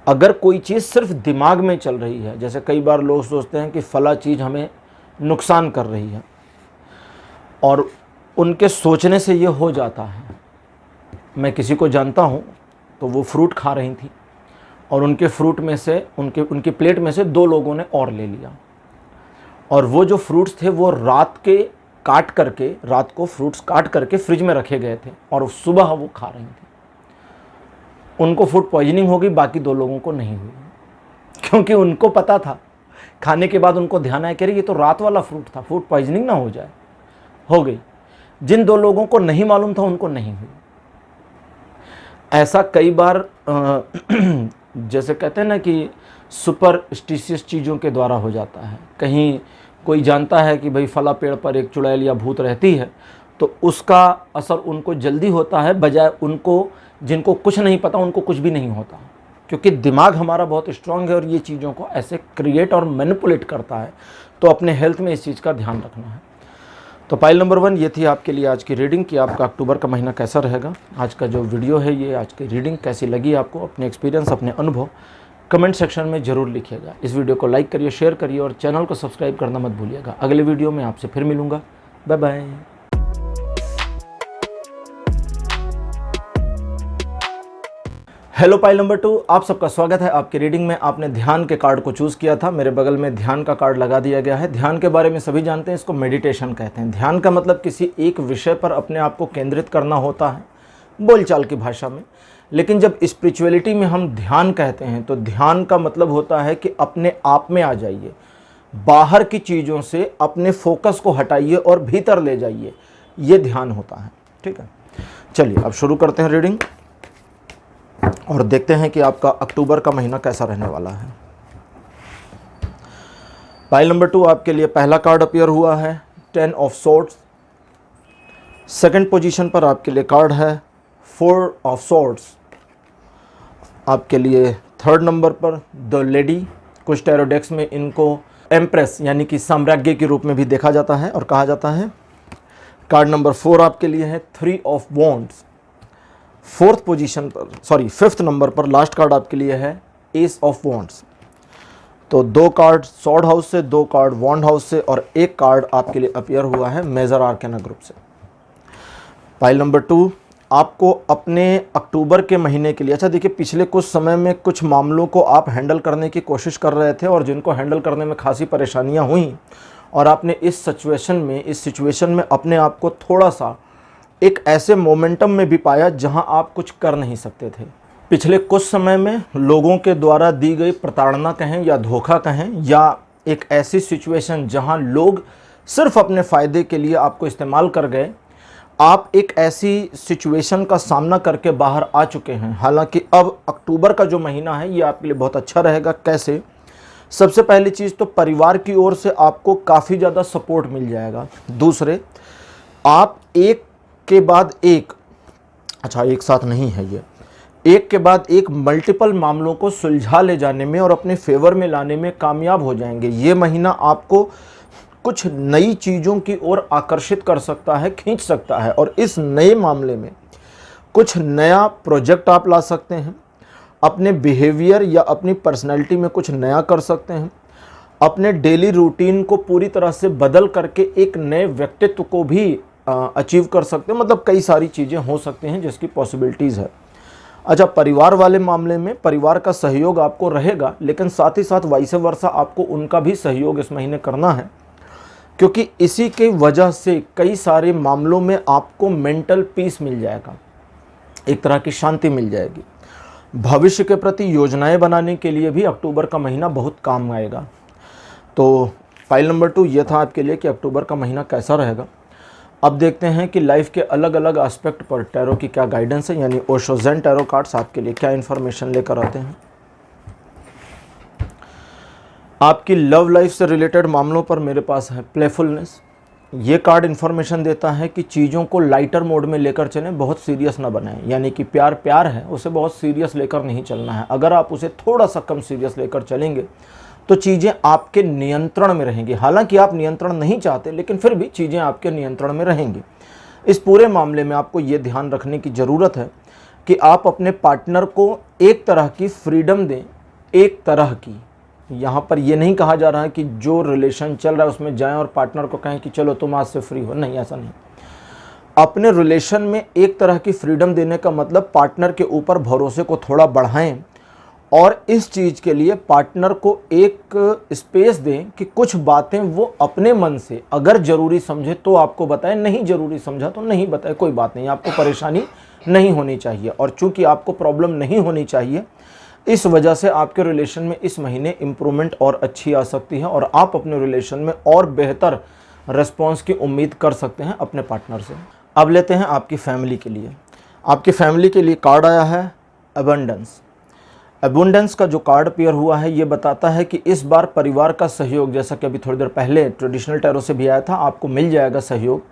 अगर कोई चीज़ सिर्फ दिमाग में चल रही है, जैसे कई बार लोग सोचते हैं कि फला चीज़ हमें नुकसान कर रही है, और उनके सोचने से ये हो जाता है। मैं किसी को जानता हूँ, तो वो फ्रूट खा रही थी और उनके फ्रूट में से, उनकी प्लेट में से 2 लोगों ने और ले लिया, और वो जो फ्रूट्स थे वो रात को फ्रूट्स काट करके फ्रिज में रखे गए थे, और सुबह वो खा रही थी। उनको फूड पॉइजनिंग हो गई, बाकी 2 लोगों को नहीं हुई, क्योंकि उनको पता था। खाने के बाद उनको ध्यान आया कि ये तो रात वाला फ्रूट था, फूड पॉइजनिंग ना हो जाए, हो गई। जिन 2 लोगों को नहीं मालूम था उनको नहीं हुई। ऐसा कई बार जैसे कहते हैं ना कि सुपरस्टिशियस चीज़ों के द्वारा हो जाता है। कहीं कोई जानता है कि भाई फला पेड़ पर एक चुड़ैल या भूत रहती है, तो उसका असर उनको जल्दी होता है, बजाय उनको, जिनको कुछ नहीं पता, उनको कुछ भी नहीं होता, क्योंकि दिमाग हमारा बहुत स्ट्रांग है और ये चीज़ों को ऐसे क्रिएट और मैनिपुलेट करता है। तो अपने हेल्थ में इस चीज़ का ध्यान रखना है। तो पाइल नंबर 1 ये थी आपके लिए आज की रीडिंग कि आपका अक्टूबर का महीना कैसा रहेगा। आज का जो वीडियो है, ये आज की रीडिंग कैसी लगी आपको, अपने एक्सपीरियंस, अपने अनुभव कमेंट सेक्शन में ज़रूर लिखिएगा। इस वीडियो को लाइक करिए, शेयर करिए, और चैनल को सब्सक्राइब करना मत भूलिएगा। अगले वीडियो में आपसे फिर मिलूँगा। Bye bye. Hello pile number 2, आप सबका स्वागत है आपकी रीडिंग में। आपने ध्यान के कार्ड को चूज़ किया था, मेरे बगल में ध्यान का कार्ड लगा दिया गया है। ध्यान के बारे में सभी जानते हैं, इसको मेडिटेशन कहते हैं। ध्यान का मतलब किसी एक विषय पर अपने आप को केंद्रित करना होता है, बोलचाल की भाषा में। लेकिन जब स्पिरिचुअलिटी में हम ध्यान कहते हैं, तो ध्यान का मतलब होता है कि अपने आप में आ जाइए, बाहर की चीज़ों से अपने फोकस को हटाइए और भीतर ले जाइए, ये ध्यान होता है। ठीक है, चलिए अब शुरू करते हैं रीडिंग, और देखते हैं कि आपका अक्टूबर का महीना कैसा रहने वाला है। पाइल नंबर 2 आपके लिए पहला कार्ड अपीयर हुआ है 10 ऑफ सोर्ड्स। सेकंड पोजीशन पर आपके लिए कार्ड है 4 ऑफ सोर्ड्स। आपके लिए थर्ड नंबर पर द लेडी, कुछ टैरो डेक्स में इनको एम्प्रेस यानी कि साम्राज्ञी के रूप में भी देखा जाता है और कहा जाता है। कार्ड नंबर 4 आपके लिए है 3 ऑफ वॉन्ड्स। फिफ्थ नंबर पर लास्ट कार्ड आपके लिए है एस ऑफ वॉन्ड्स। तो 2 कार्ड सॉर्ड हाउस से, 2 कार्ड वॉन्ड हाउस से, और 1 कार्ड आपके लिए अपीयर हुआ है मेजर आर्केना ग्रुप से। पाइल नंबर 2 आपको अपने अक्टूबर के महीने के लिए, अच्छा देखिए, पिछले कुछ समय में कुछ मामलों को आप हैंडल करने की कोशिश कर रहे थे और जिनको हैंडल करने में खासी परेशानियां हुई, और आपने इस सिचुएशन में अपने आप को थोड़ा सा एक ऐसे मोमेंटम में भी पाया जहां आप कुछ कर नहीं सकते थे। पिछले कुछ समय में लोगों के द्वारा दी गई प्रताड़ना कहें या धोखा कहें, या एक ऐसी सिचुएशन जहां लोग सिर्फ अपने फ़ायदे के लिए आपको इस्तेमाल कर गए, आप एक ऐसी सिचुएशन का सामना करके बाहर आ चुके हैं। हालांकि अब अक्टूबर का जो महीना है ये आपके लिए बहुत अच्छा रहेगा। कैसे? सबसे पहली चीज़ तो परिवार की ओर से आपको काफ़ी ज़्यादा सपोर्ट मिल जाएगा। दूसरे, आप एक के बाद एक, अच्छा एक साथ नहीं है ये, एक के बाद एक मल्टीपल मामलों को सुलझा ले जाने में और अपने फेवर में लाने में कामयाब हो जाएंगे। ये महीना आपको कुछ नई चीज़ों की ओर आकर्षित कर सकता है, खींच सकता है, और इस नए मामले में कुछ नया प्रोजेक्ट आप ला सकते हैं। अपने बिहेवियर या अपनी पर्सनैलिटी में कुछ नया कर सकते हैं। अपने डेली रूटीन को पूरी तरह से बदल करके एक नए व्यक्तित्व को भी अचीव कर सकते हैं। मतलब कई सारी चीज़ें हो सकती हैं जिसकी पॉसिबिलिटीज़ है। अच्छा, परिवार वाले मामले में परिवार का सहयोग आपको रहेगा, लेकिन साथ ही साथ वाइस वर्सा आपको उनका भी सहयोग इस महीने करना है, क्योंकि इसी के वजह से कई सारे मामलों में आपको मेंटल पीस मिल जाएगा, एक तरह की शांति मिल जाएगी। भविष्य के प्रति योजनाएं बनाने के लिए भी अक्टूबर का महीना बहुत काम आएगा। तो फाइल नंबर 2 ये था आपके लिए कि अक्टूबर का महीना कैसा रहेगा। अब देखते हैं कि लाइफ के अलग अलग एस्पेक्ट पर टैरो की क्या गाइडेंस है, यानी ओशो ज़ेन टैरो कार्ड्स आपके लिए क्या इन्फॉर्मेशन लेकर आते हैं। आपकी लव लाइफ से रिलेटेड मामलों पर मेरे पास है प्लेफुलनेस। ये कार्ड इन्फॉर्मेशन देता है कि चीज़ों को लाइटर मोड में लेकर चलें, बहुत सीरियस ना बनाएं। यानी कि प्यार प्यार है, उसे बहुत सीरियस लेकर नहीं चलना है। अगर आप उसे थोड़ा सा कम सीरियस लेकर चलेंगे तो चीज़ें आपके नियंत्रण में रहेंगी। हालांकि आप नियंत्रण नहीं चाहते, लेकिन फिर भी चीज़ें आपके नियंत्रण में रहेंगी। इस पूरे मामले में आपको ये ध्यान रखने की ज़रूरत है कि आप अपने पार्टनर को एक तरह की फ्रीडम दें, एक तरह की। यहाँ पर यह नहीं कहा जा रहा है कि जो रिलेशन चल रहा है उसमें जाएं और पार्टनर को कहें कि चलो तुम आज से फ्री हो, नहीं, ऐसा नहीं। अपने रिलेशन में एक तरह की फ्रीडम देने का मतलब पार्टनर के ऊपर भरोसे को थोड़ा बढ़ाएं, और इस चीज़ के लिए पार्टनर को एक स्पेस दें कि कुछ बातें वो अपने मन से अगर ज़रूरी समझे तो आपको बताएं, नहीं ज़रूरी समझा तो नहीं बताए, कोई बात नहीं, आपको परेशानी नहीं होनी चाहिए। और चूंकि आपको प्रॉब्लम नहीं होनी चाहिए, इस वजह से आपके रिलेशन में इस महीने इम्प्रूवमेंट और अच्छी आ सकती है और आप अपने रिलेशन में और बेहतर रिस्पॉन्स की उम्मीद कर सकते हैं अपने पार्टनर से। अब लेते हैं आपकी फैमिली के लिए। आपकी फैमिली के लिए कार्ड आया है अबंडेंस। अबंडेंस का जो कार्ड पेयर हुआ है ये बताता है कि इस बार परिवार का सहयोग, जैसा कि अभी थोड़ी देर पहले ट्रेडिशनल टैरो से भी आया था, आपको मिल जाएगा सहयोग।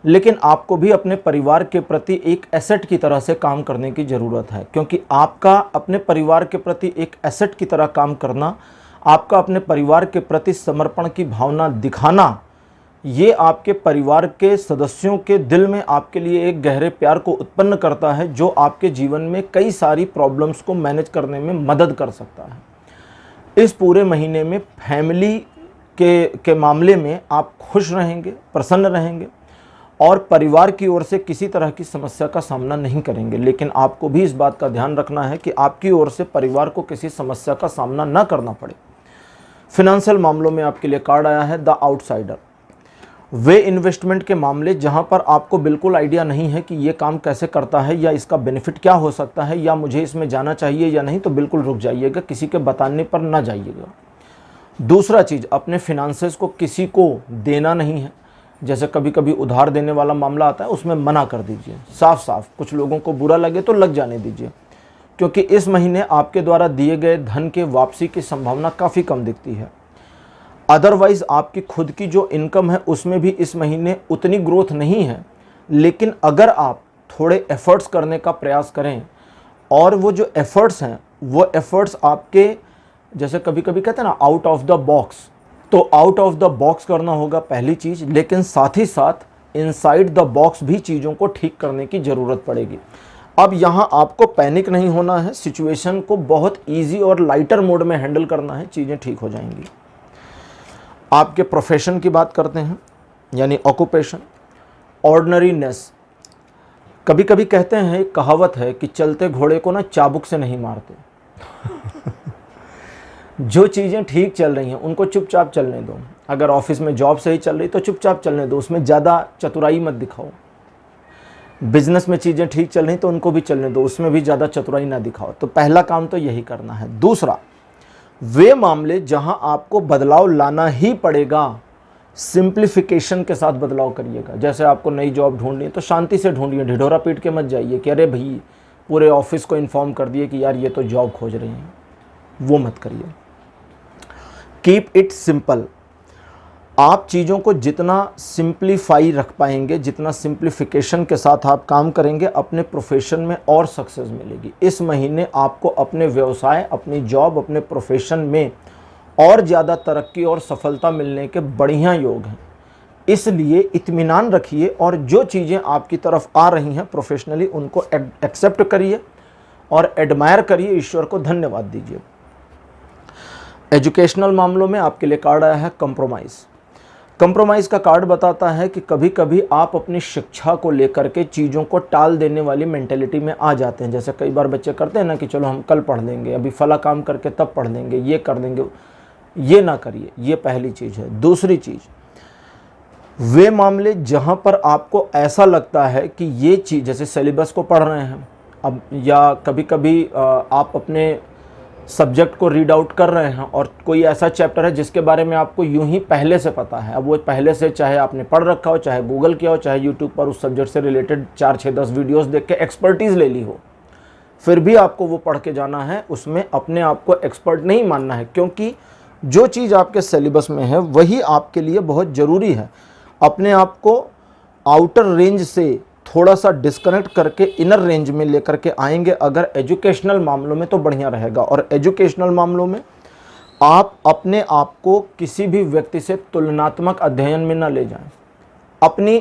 लेकिन आपको भी अपने परिवार के प्रति एक एसेट की तरह से काम करने की ज़रूरत है, क्योंकि आपका अपने परिवार के प्रति एक एसेट की तरह काम करना, आपका अपने परिवार के प्रति समर्पण की भावना दिखाना, ये आपके परिवार के सदस्यों के दिल में आपके लिए एक गहरे प्यार को उत्पन्न करता है, जो आपके जीवन में कई सारी प्रॉब्लम्स को मैनेज करने में मदद कर सकता है। इस पूरे महीने में फैमिली के मामले में आप खुश रहेंगे, प्रसन्न रहेंगे और परिवार की ओर से किसी तरह की समस्या का सामना नहीं करेंगे। लेकिन आपको भी इस बात का ध्यान रखना है कि आपकी ओर से परिवार को किसी समस्या का सामना न करना पड़े। फिनेंशियल मामलों में आपके लिए कार्ड आया है द आउटसाइडर। वे इन्वेस्टमेंट के मामले जहां पर आपको बिल्कुल आइडिया नहीं है कि ये काम कैसे करता है या इसका बेनिफिट क्या हो सकता है या मुझे इसमें जाना चाहिए या नहीं, तो बिल्कुल रुक जाइएगा, किसी के बताने पर ना जाइएगा। दूसरा चीज़, अपने फिनांसेस को किसी को देना नहीं है। जैसे कभी कभी उधार देने वाला मामला आता है, उसमें मना कर दीजिए साफ साफ। कुछ लोगों को बुरा लगे तो लग जाने दीजिए, क्योंकि इस महीने आपके द्वारा दिए गए धन के वापसी की संभावना काफ़ी कम दिखती है। अदरवाइज़ आपकी खुद की जो इनकम है उसमें भी इस महीने उतनी ग्रोथ नहीं है, लेकिन अगर आप थोड़े एफ़र्ट्स करने का प्रयास करें और वो जो एफ़र्ट्स हैं वो एफ़र्ट्स आपके, जैसे कभी कभी कहते हैं ना, आउट ऑफ द बॉक्स, तो आउट ऑफ द बॉक्स करना होगा पहली चीज़, लेकिन साथ ही साथ इनसाइड द बॉक्स भी चीज़ों को ठीक करने की ज़रूरत पड़ेगी। अब यहाँ आपको पैनिक नहीं होना है, सिचुएशन को बहुत ईजी और लाइटर मोड में हैंडल करना है, चीज़ें ठीक हो जाएंगी। आपके प्रोफेशन की बात करते हैं, यानी ऑक्यूपेशन, ऑर्डिनरीनेस। कभी कभी कहते हैं, एक कहावत है कि चलते घोड़े को ना चाबुक से नहीं मारते। जो चीज़ें ठीक चल रही हैं उनको चुपचाप चलने दो। अगर ऑफिस में जॉब सही चल रही तो चुपचाप चलने दो, उसमें ज़्यादा चतुराई मत दिखाओ। बिजनेस में चीज़ें ठीक चल रही तो उनको भी चलने दो, उसमें भी ज़्यादा चतुराई ना दिखाओ। तो पहला काम तो यही करना है। दूसरा, वे मामले जहां आपको बदलाव लाना ही पड़ेगा, सिंप्लीफिकेशन के साथ बदलाव करिएगा। जैसे आपको नई जॉब ढूंढनी है तो शांति से ढूंढिए, ढिढोरा पीट के मत जाइए कि अरे भाई पूरे ऑफिस को इन्फॉर्म कर दिए कि यार ये तो जॉब खोज रही हैं, वो मत करिए। Keep it simple. आप चीज़ों को जितना सिंप्लीफाई रख पाएंगे, जितना सिंप्लीफिकेशन के साथ आप काम करेंगे, अपने प्रोफेशन में और सक्सेस मिलेगी। इस महीने आपको अपने व्यवसाय, अपनी जॉब, अपने प्रोफेशन में और ज़्यादा तरक्की और सफलता मिलने के बढ़िया योग हैं। इसलिए इत्मीनान रखिए और जो चीज़ें आपकी तरफ आ रही हैं प्रोफेशनली, उनको एक्सेप्ट करिए और एडमायर करिए, ईश्वर को धन्यवाद दीजिए। एजुकेशनल मामलों में आपके लिए कार्ड आया है कंप्रोमाइज़। कंप्रोमाइज़ का कार्ड बताता है कि कभी कभी आप अपनी शिक्षा को लेकर के चीज़ों को टाल देने वाली मेंटेलिटी में आ जाते हैं। जैसे कई बार बच्चे करते हैं ना कि चलो हम कल पढ़ लेंगे, अभी फला काम करके तब पढ़ लेंगे, ये कर देंगे। ये ना करिए, ये पहली चीज़ है। दूसरी चीज़, वे मामले जहाँ पर आपको ऐसा लगता है कि ये चीज़, जैसे सिलेबस को पढ़ रहे हैं अब, या कभी कभी आप अपने सब्जेक्ट को रीड आउट कर रहे हैं और कोई ऐसा चैप्टर है जिसके बारे में आपको यूं ही पहले से पता है। अब वो पहले से, चाहे आपने पढ़ रखा हो, चाहे गूगल किया हो, चाहे यूट्यूब पर उस सब्जेक्ट से रिलेटेड 4, 6, 10 वीडियोस देख के एक्सपर्टीज़ ले ली हो, फिर भी आपको वो पढ़ के जाना है। उसमें अपने आप को एक्सपर्ट नहीं मानना है, क्योंकि जो चीज़ आपके सिलेबस में है वही आपके लिए बहुत ज़रूरी है। अपने आप को आउटर रेंज से थोड़ा सा डिस्कनेक्ट करके इनर रेंज में लेकर के आएंगे अगर एजुकेशनल मामलों में, तो बढ़िया रहेगा। और एजुकेशनल मामलों में आप अपने आप को किसी भी व्यक्ति से तुलनात्मक अध्ययन में ना ले जाएं। अपनी,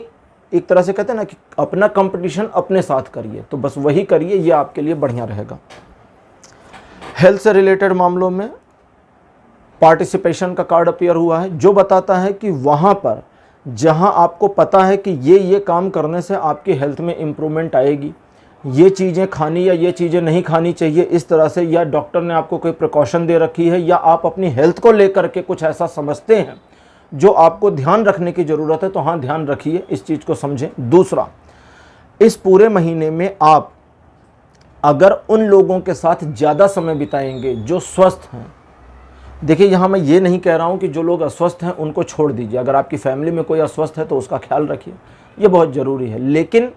एक तरह से कहते हैं ना कि अपना कंपटीशन अपने साथ करिए, तो बस वही करिए, ये आपके लिए बढ़िया रहेगा। हेल्थ से रिलेटेड मामलों में पार्टिसिपेशन का कार्ड अपीयर हुआ है, जो बताता है कि वहाँ पर जहां आपको पता है कि ये काम करने से आपकी हेल्थ में इम्प्रूवमेंट आएगी, ये चीज़ें खानी या ये चीज़ें नहीं खानी चाहिए इस तरह से, या डॉक्टर ने आपको कोई प्रिकॉशन दे रखी है, या आप अपनी हेल्थ को लेकर के कुछ ऐसा समझते हैं जो आपको ध्यान रखने की ज़रूरत है, तो हाँ ध्यान रखिए, इस चीज़ को समझें। दूसरा, इस पूरे महीने में आप अगर उन लोगों के साथ ज़्यादा समय बिताएंगे जो स्वस्थ हैं, देखिए यहाँ मैं ये नहीं कह रहा हूँ कि जो लोग अस्वस्थ हैं उनको छोड़ दीजिए। अगर आपकी फैमिली में कोई अस्वस्थ है तो उसका ख्याल रखिए, ये बहुत ज़रूरी है। लेकिन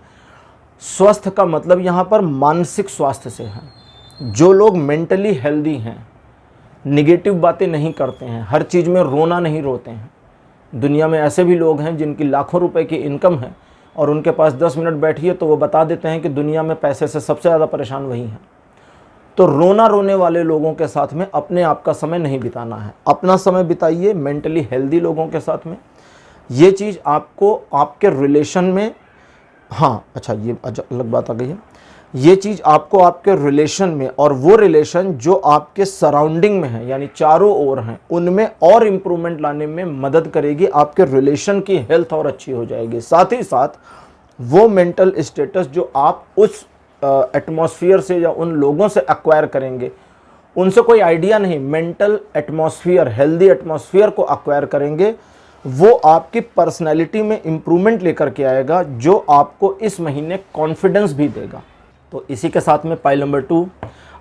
स्वस्थ का मतलब यहाँ पर मानसिक स्वास्थ्य से है। जो लोग मेंटली हेल्दी हैं, निगेटिव बातें नहीं करते हैं, हर चीज़ में रोना नहीं रोते हैं। दुनिया में ऐसे भी लोग हैं जिनकी लाखों रुपए की इनकम है और उनके पास 10 मिनट बैठिए तो वो बता देते हैं कि दुनिया में पैसे से सबसे ज़्यादा परेशान वही हैं। तो रोना रोने वाले लोगों के साथ में अपने आप का समय नहीं बिताना है, अपना समय बिताइए मेंटली हेल्दी लोगों के साथ में। ये चीज़ आपको आपके रिलेशन में, हाँ अच्छा ये अलग बात आ गई है, ये चीज़ आपको आपके रिलेशन में, और वो रिलेशन जो आपके सराउंडिंग में है यानी चारों ओर हैं, उनमें और इम्प्रूवमेंट लाने में मदद करेगी। आपके रिलेशन की हेल्थ और अच्छी हो जाएगी। साथ ही साथ वो मेंटल स्टेटस जो आप उस एटमॉस्फेयर से या उन लोगों से एक्वायर करेंगे, उनसे कोई आइडिया नहीं, मेंटल एटमॉस्फेयर, हेल्दी एटमॉस्फेयर को एक्वायर करेंगे, वो आपकी पर्सनैलिटी में इम्प्रूवमेंट लेकर के आएगा, जो आपको इस महीने कॉन्फिडेंस भी देगा। तो इसी के साथ में पाइल नंबर 2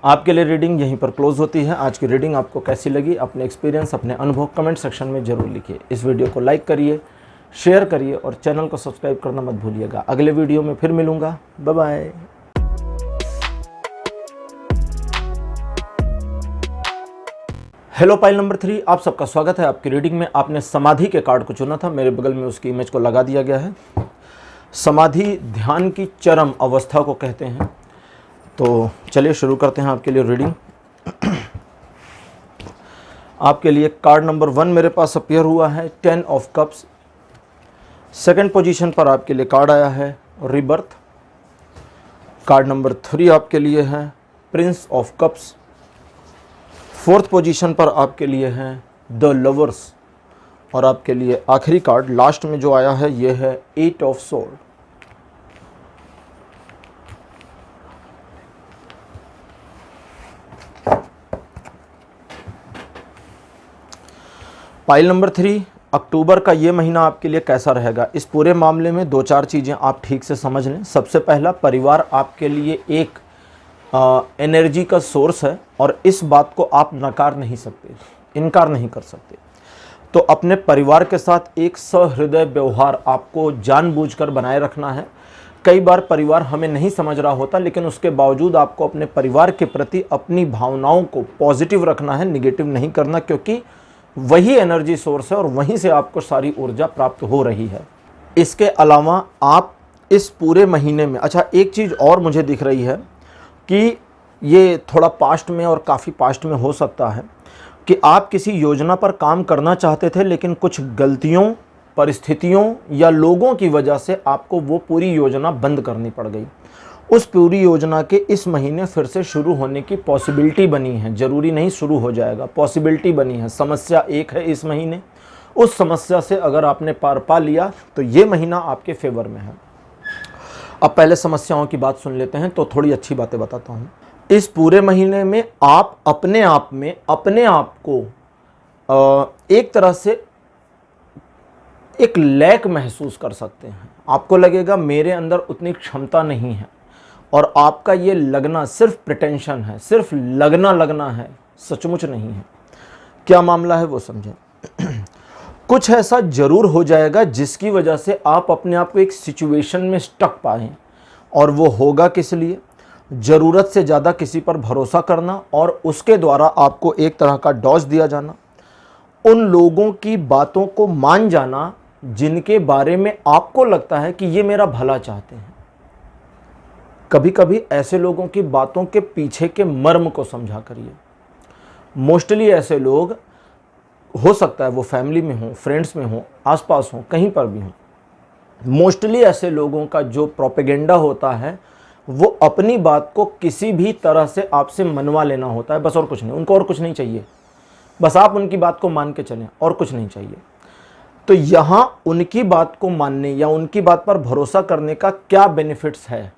आपके लिए रीडिंग यहीं पर क्लोज होती है। आज की रीडिंग आपको कैसी लगी, अपने एक्सपीरियंस, अपने अनुभव कमेंट सेक्शन में ज़रूर लिखिए। इस वीडियो को लाइक करिए, शेयर करिए और चैनल को सब्सक्राइब करना मत भूलिएगा। अगले वीडियो में फिर मिलूँगा, bye bye. Hello pile number 3, आप सबका स्वागत है आपकी रीडिंग में। आपने समाधि के कार्ड को चुना था, मेरे बगल में उसकी इमेज को लगा दिया गया है। समाधि ध्यान की चरम अवस्था को कहते हैं। तो चलिए शुरू करते हैं आपके लिए रीडिंग। आपके लिए कार्ड नंबर 1 मेरे पास अपीयर हुआ है, 10 ऑफ कप्स। सेकंड पोजीशन पर आपके लिए कार्ड आया है रिबर्थ। कार्ड नंबर 3 आपके लिए है Prince of cups. Fourth position पर आपके लिए हैं द लवर्स। और आपके लिए आखिरी कार्ड लास्ट में जो आया है ये है 8 ऑफ सोर्ड। पाइल नंबर 3, अक्टूबर का ये महीना आपके लिए कैसा रहेगा। इस पूरे मामले में 2-4 चीज़ें आप ठीक से समझ लें। सबसे पहला, परिवार आपके लिए एक एनर्जी का सोर्स है और इस बात को आप नकार नहीं सकते, इनकार नहीं कर सकते। तो अपने परिवार के साथ एक सहृदय व्यवहार आपको जानबूझकर बनाए रखना है। कई बार परिवार हमें नहीं समझ रहा होता, लेकिन उसके बावजूद आपको अपने परिवार के प्रति अपनी भावनाओं को पॉजिटिव रखना है, निगेटिव नहीं करना, क्योंकि वही एनर्जी सोर्स है और वहीं से आपको सारी ऊर्जा प्राप्त हो रही है। इसके अलावा आप इस पूरे महीने में, अच्छा एक चीज़ और मुझे दिख रही है कि ये थोड़ा पास्ट में और काफ़ी पास्ट में हो सकता है कि आप किसी योजना पर काम करना चाहते थे, लेकिन कुछ गलतियों, परिस्थितियों या लोगों की वजह से आपको वो पूरी योजना बंद करनी पड़ गई। उस पूरी योजना के इस महीने फिर से शुरू होने की पॉसिबिलिटी बनी है, ज़रूरी नहीं शुरू हो जाएगा, पॉसिबिलिटी बनी है। समस्या एक है इस महीने, उस समस्या से अगर आपने पार पा लिया तो ये महीना आपके फेवर में है। अब पहले समस्याओं की बात सुन लेते हैं तो थोड़ी अच्छी बातें बताता हूँ। इस पूरे महीने में आप अपने आप को एक तरह से एक लैक महसूस कर सकते हैं। आपको लगेगा मेरे अंदर उतनी क्षमता नहीं है, और आपका ये लगना सिर्फ प्रिटेंशन है, सिर्फ लगना है, सचमुच नहीं है। क्या मामला है वो समझें। कुछ ऐसा जरूर हो जाएगा जिसकी वजह से आप अपने आप को एक सिचुएशन में स्टक पाएं, और वो होगा किस लिए? ज़रूरत से ज़्यादा किसी पर भरोसा करना और उसके द्वारा आपको एक तरह का डॉज दिया जाना, उन लोगों की बातों को मान जाना जिनके बारे में आपको लगता है कि ये मेरा भला चाहते हैं। कभी कभी ऐसे लोगों की बातों के पीछे के मर्म को समझा करिए। मोस्टली ऐसे लोग, हो सकता है वो फैमिली में हो, फ्रेंड्स में हो, आसपास हो, कहीं पर भी हो, मोस्टली ऐसे लोगों का जो प्रोपेगेंडा होता है वो अपनी बात को किसी भी तरह से आपसे मनवा लेना होता है, बस, और कुछ नहीं। उनको और कुछ नहीं चाहिए, बस आप उनकी बात को मान के चलें, और कुछ नहीं चाहिए। तो यहाँ उनकी बात को मानने या उनकी बात पर भरोसा करने का क्या बेनिफिट्स है,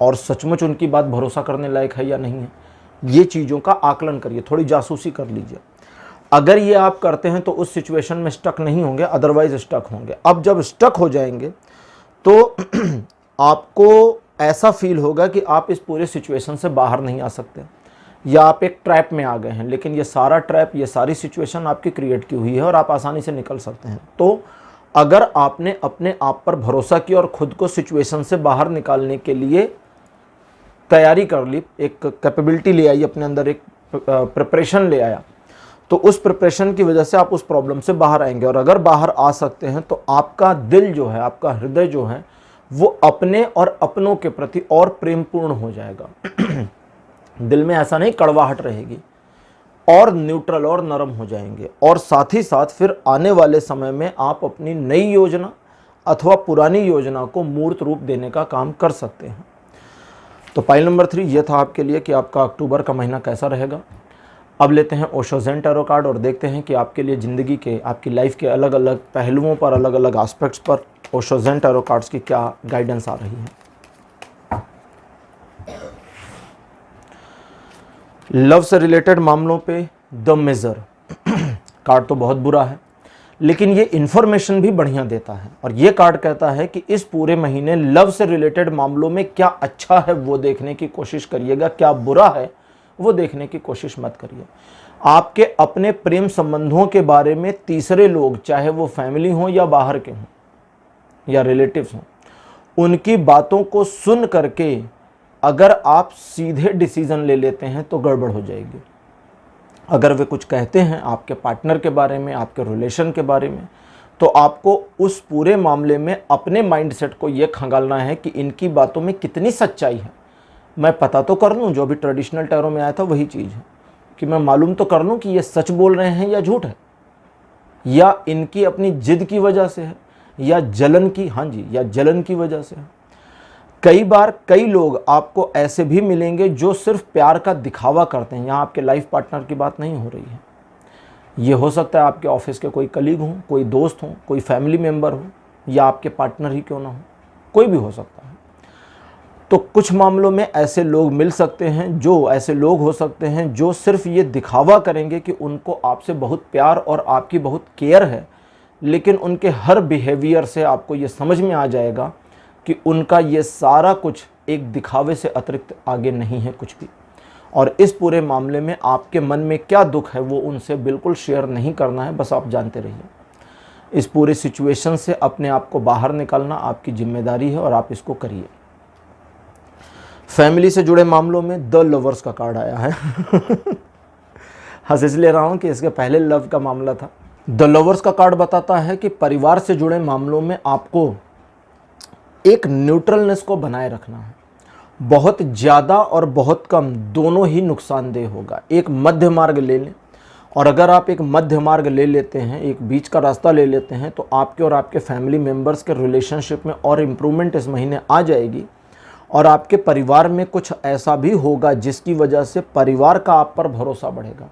और सचमुच उनकी बात भरोसा करने लायक है या नहीं है, ये चीज़ों का आकलन करिए, थोड़ी जासूसी कर लीजिए। अगर ये आप करते हैं तो उस सिचुएशन में स्टक नहीं होंगे, अदरवाइज स्टक होंगे। अब जब स्टक हो जाएंगे तो आपको ऐसा फील होगा कि आप इस पूरे सिचुएशन से बाहर नहीं आ सकते, या आप एक ट्रैप में आ गए हैं, लेकिन ये सारा ट्रैप, ये सारी सिचुएशन आपकी क्रिएट की हुई है और आप आसानी से निकल सकते हैं। तो अगर आपने अपने आप पर भरोसा किया और खुद को सिचुएशन से बाहर निकालने के लिए तैयारी कर ली, एक कैपेबिलिटी ले आई अपने अंदर, एक प्रिपरेशन ले आया, तो उस प्रिपरेशन की वजह से आप उस प्रॉब्लम से बाहर आएंगे। और अगर बाहर आ सकते हैं तो आपका दिल जो है, आपका हृदय जो है, वो अपने और अपनों के प्रति और प्रेमपूर्ण हो जाएगा। दिल में ऐसा नहीं कड़वाहट रहेगी, और न्यूट्रल और नरम हो जाएंगे। और साथ ही साथ फिर आने वाले समय में आप अपनी नई योजना अथवा पुरानी योजना को मूर्त रूप देने का काम कर सकते हैं। तो पाइल नंबर 3 ये था आपके लिए कि आपका अक्टूबर का महीना कैसा रहेगा। अब लेते हैं ओशो ज़ेन टैरो कार्ड और देखते हैं कि आपके लिए ज़िंदगी के, आपकी लाइफ के अलग अलग पहलुओं पर, अलग अलग एस्पेक्ट्स पर ओशो ज़ेन टैरो कार्ड्स की क्या गाइडेंस आ रही है। लव से रिलेटेड मामलों पे द मेजर कार्ड तो बहुत बुरा है, लेकिन ये इन्फॉर्मेशन भी बढ़िया देता है। और ये कार्ड कहता है कि इस पूरे महीने लव से रिलेटेड मामलों में क्या अच्छा है वो देखने की कोशिश करिएगा, क्या बुरा है वो देखने की कोशिश मत करिए। आपके अपने प्रेम संबंधों के बारे में तीसरे लोग, चाहे वो फैमिली हो या बाहर के हों या रिलेटिव्स हों, उनकी बातों को सुन करके अगर आप सीधे डिसीजन ले लेते हैं तो गड़बड़ हो जाएगी। अगर वे कुछ कहते हैं आपके पार्टनर के बारे में, आपके रिलेशन के बारे में, तो आपको उस पूरे मामले में अपने माइंडसेट को ये खंगालना है कि इनकी बातों में कितनी सच्चाई है। मैं पता तो कर लूँ, जो अभी ट्रेडिशनल टैरो में आया था वही चीज़ है, कि मैं मालूम तो कर लूँ कि ये सच बोल रहे हैं या झूठ है, या इनकी अपनी जिद की वजह से है, या जलन की, हाँ जी, या जलन की वजह से है। कई बार कई लोग आपको ऐसे भी मिलेंगे जो सिर्फ प्यार का दिखावा करते हैं। यहाँ आपके लाइफ पार्टनर की बात नहीं हो रही है, ये हो सकता है आपके ऑफिस के कोई कलीग हो, कोई दोस्त हो, कोई फैमिली मेम्बर हो, या आपके पार्टनर ही क्यों ना हो, कोई भी हो सकता है। तो कुछ मामलों में ऐसे लोग मिल सकते हैं, जो ऐसे लोग हो सकते हैं जो सिर्फ ये दिखावा करेंगे कि उनको आपसे बहुत प्यार और आपकी बहुत केयर है, लेकिन उनके हर बिहेवियर से आपको ये समझ में आ जाएगा कि उनका ये सारा कुछ एक दिखावे से अतिरिक्त आगे नहीं है कुछ भी। और इस पूरे मामले में आपके मन में क्या दुख है वो उनसे बिल्कुल शेयर नहीं करना है, बस आप जानते रहिए। इस पूरे सिचुएशन से अपने आप को बाहर निकालना आपकी जिम्मेदारी है और आप इसको करिए। फैमिली से जुड़े मामलों में द लवर्स का कार्ड आया है। हंस इसलिए रहा हूं कि इसके पहले लव का मामला था। द लवर्स का कार्ड बताता है कि परिवार से जुड़े मामलों में आपको एक न्यूट्रलनेस को बनाए रखना है। बहुत ज़्यादा और बहुत कम दोनों ही नुकसानदेह होगा। एक मध्य मार्ग ले लें, और अगर आप एक मध्य मार्ग ले लेते हैं, एक बीच का रास्ता ले लेते हैं, तो आपके और आपके फैमिली मेम्बर्स के रिलेशनशिप में और इम्प्रूवमेंट इस महीने आ जाएगी। और आपके परिवार में कुछ ऐसा भी होगा जिसकी वजह से परिवार का आप पर भरोसा बढ़ेगा।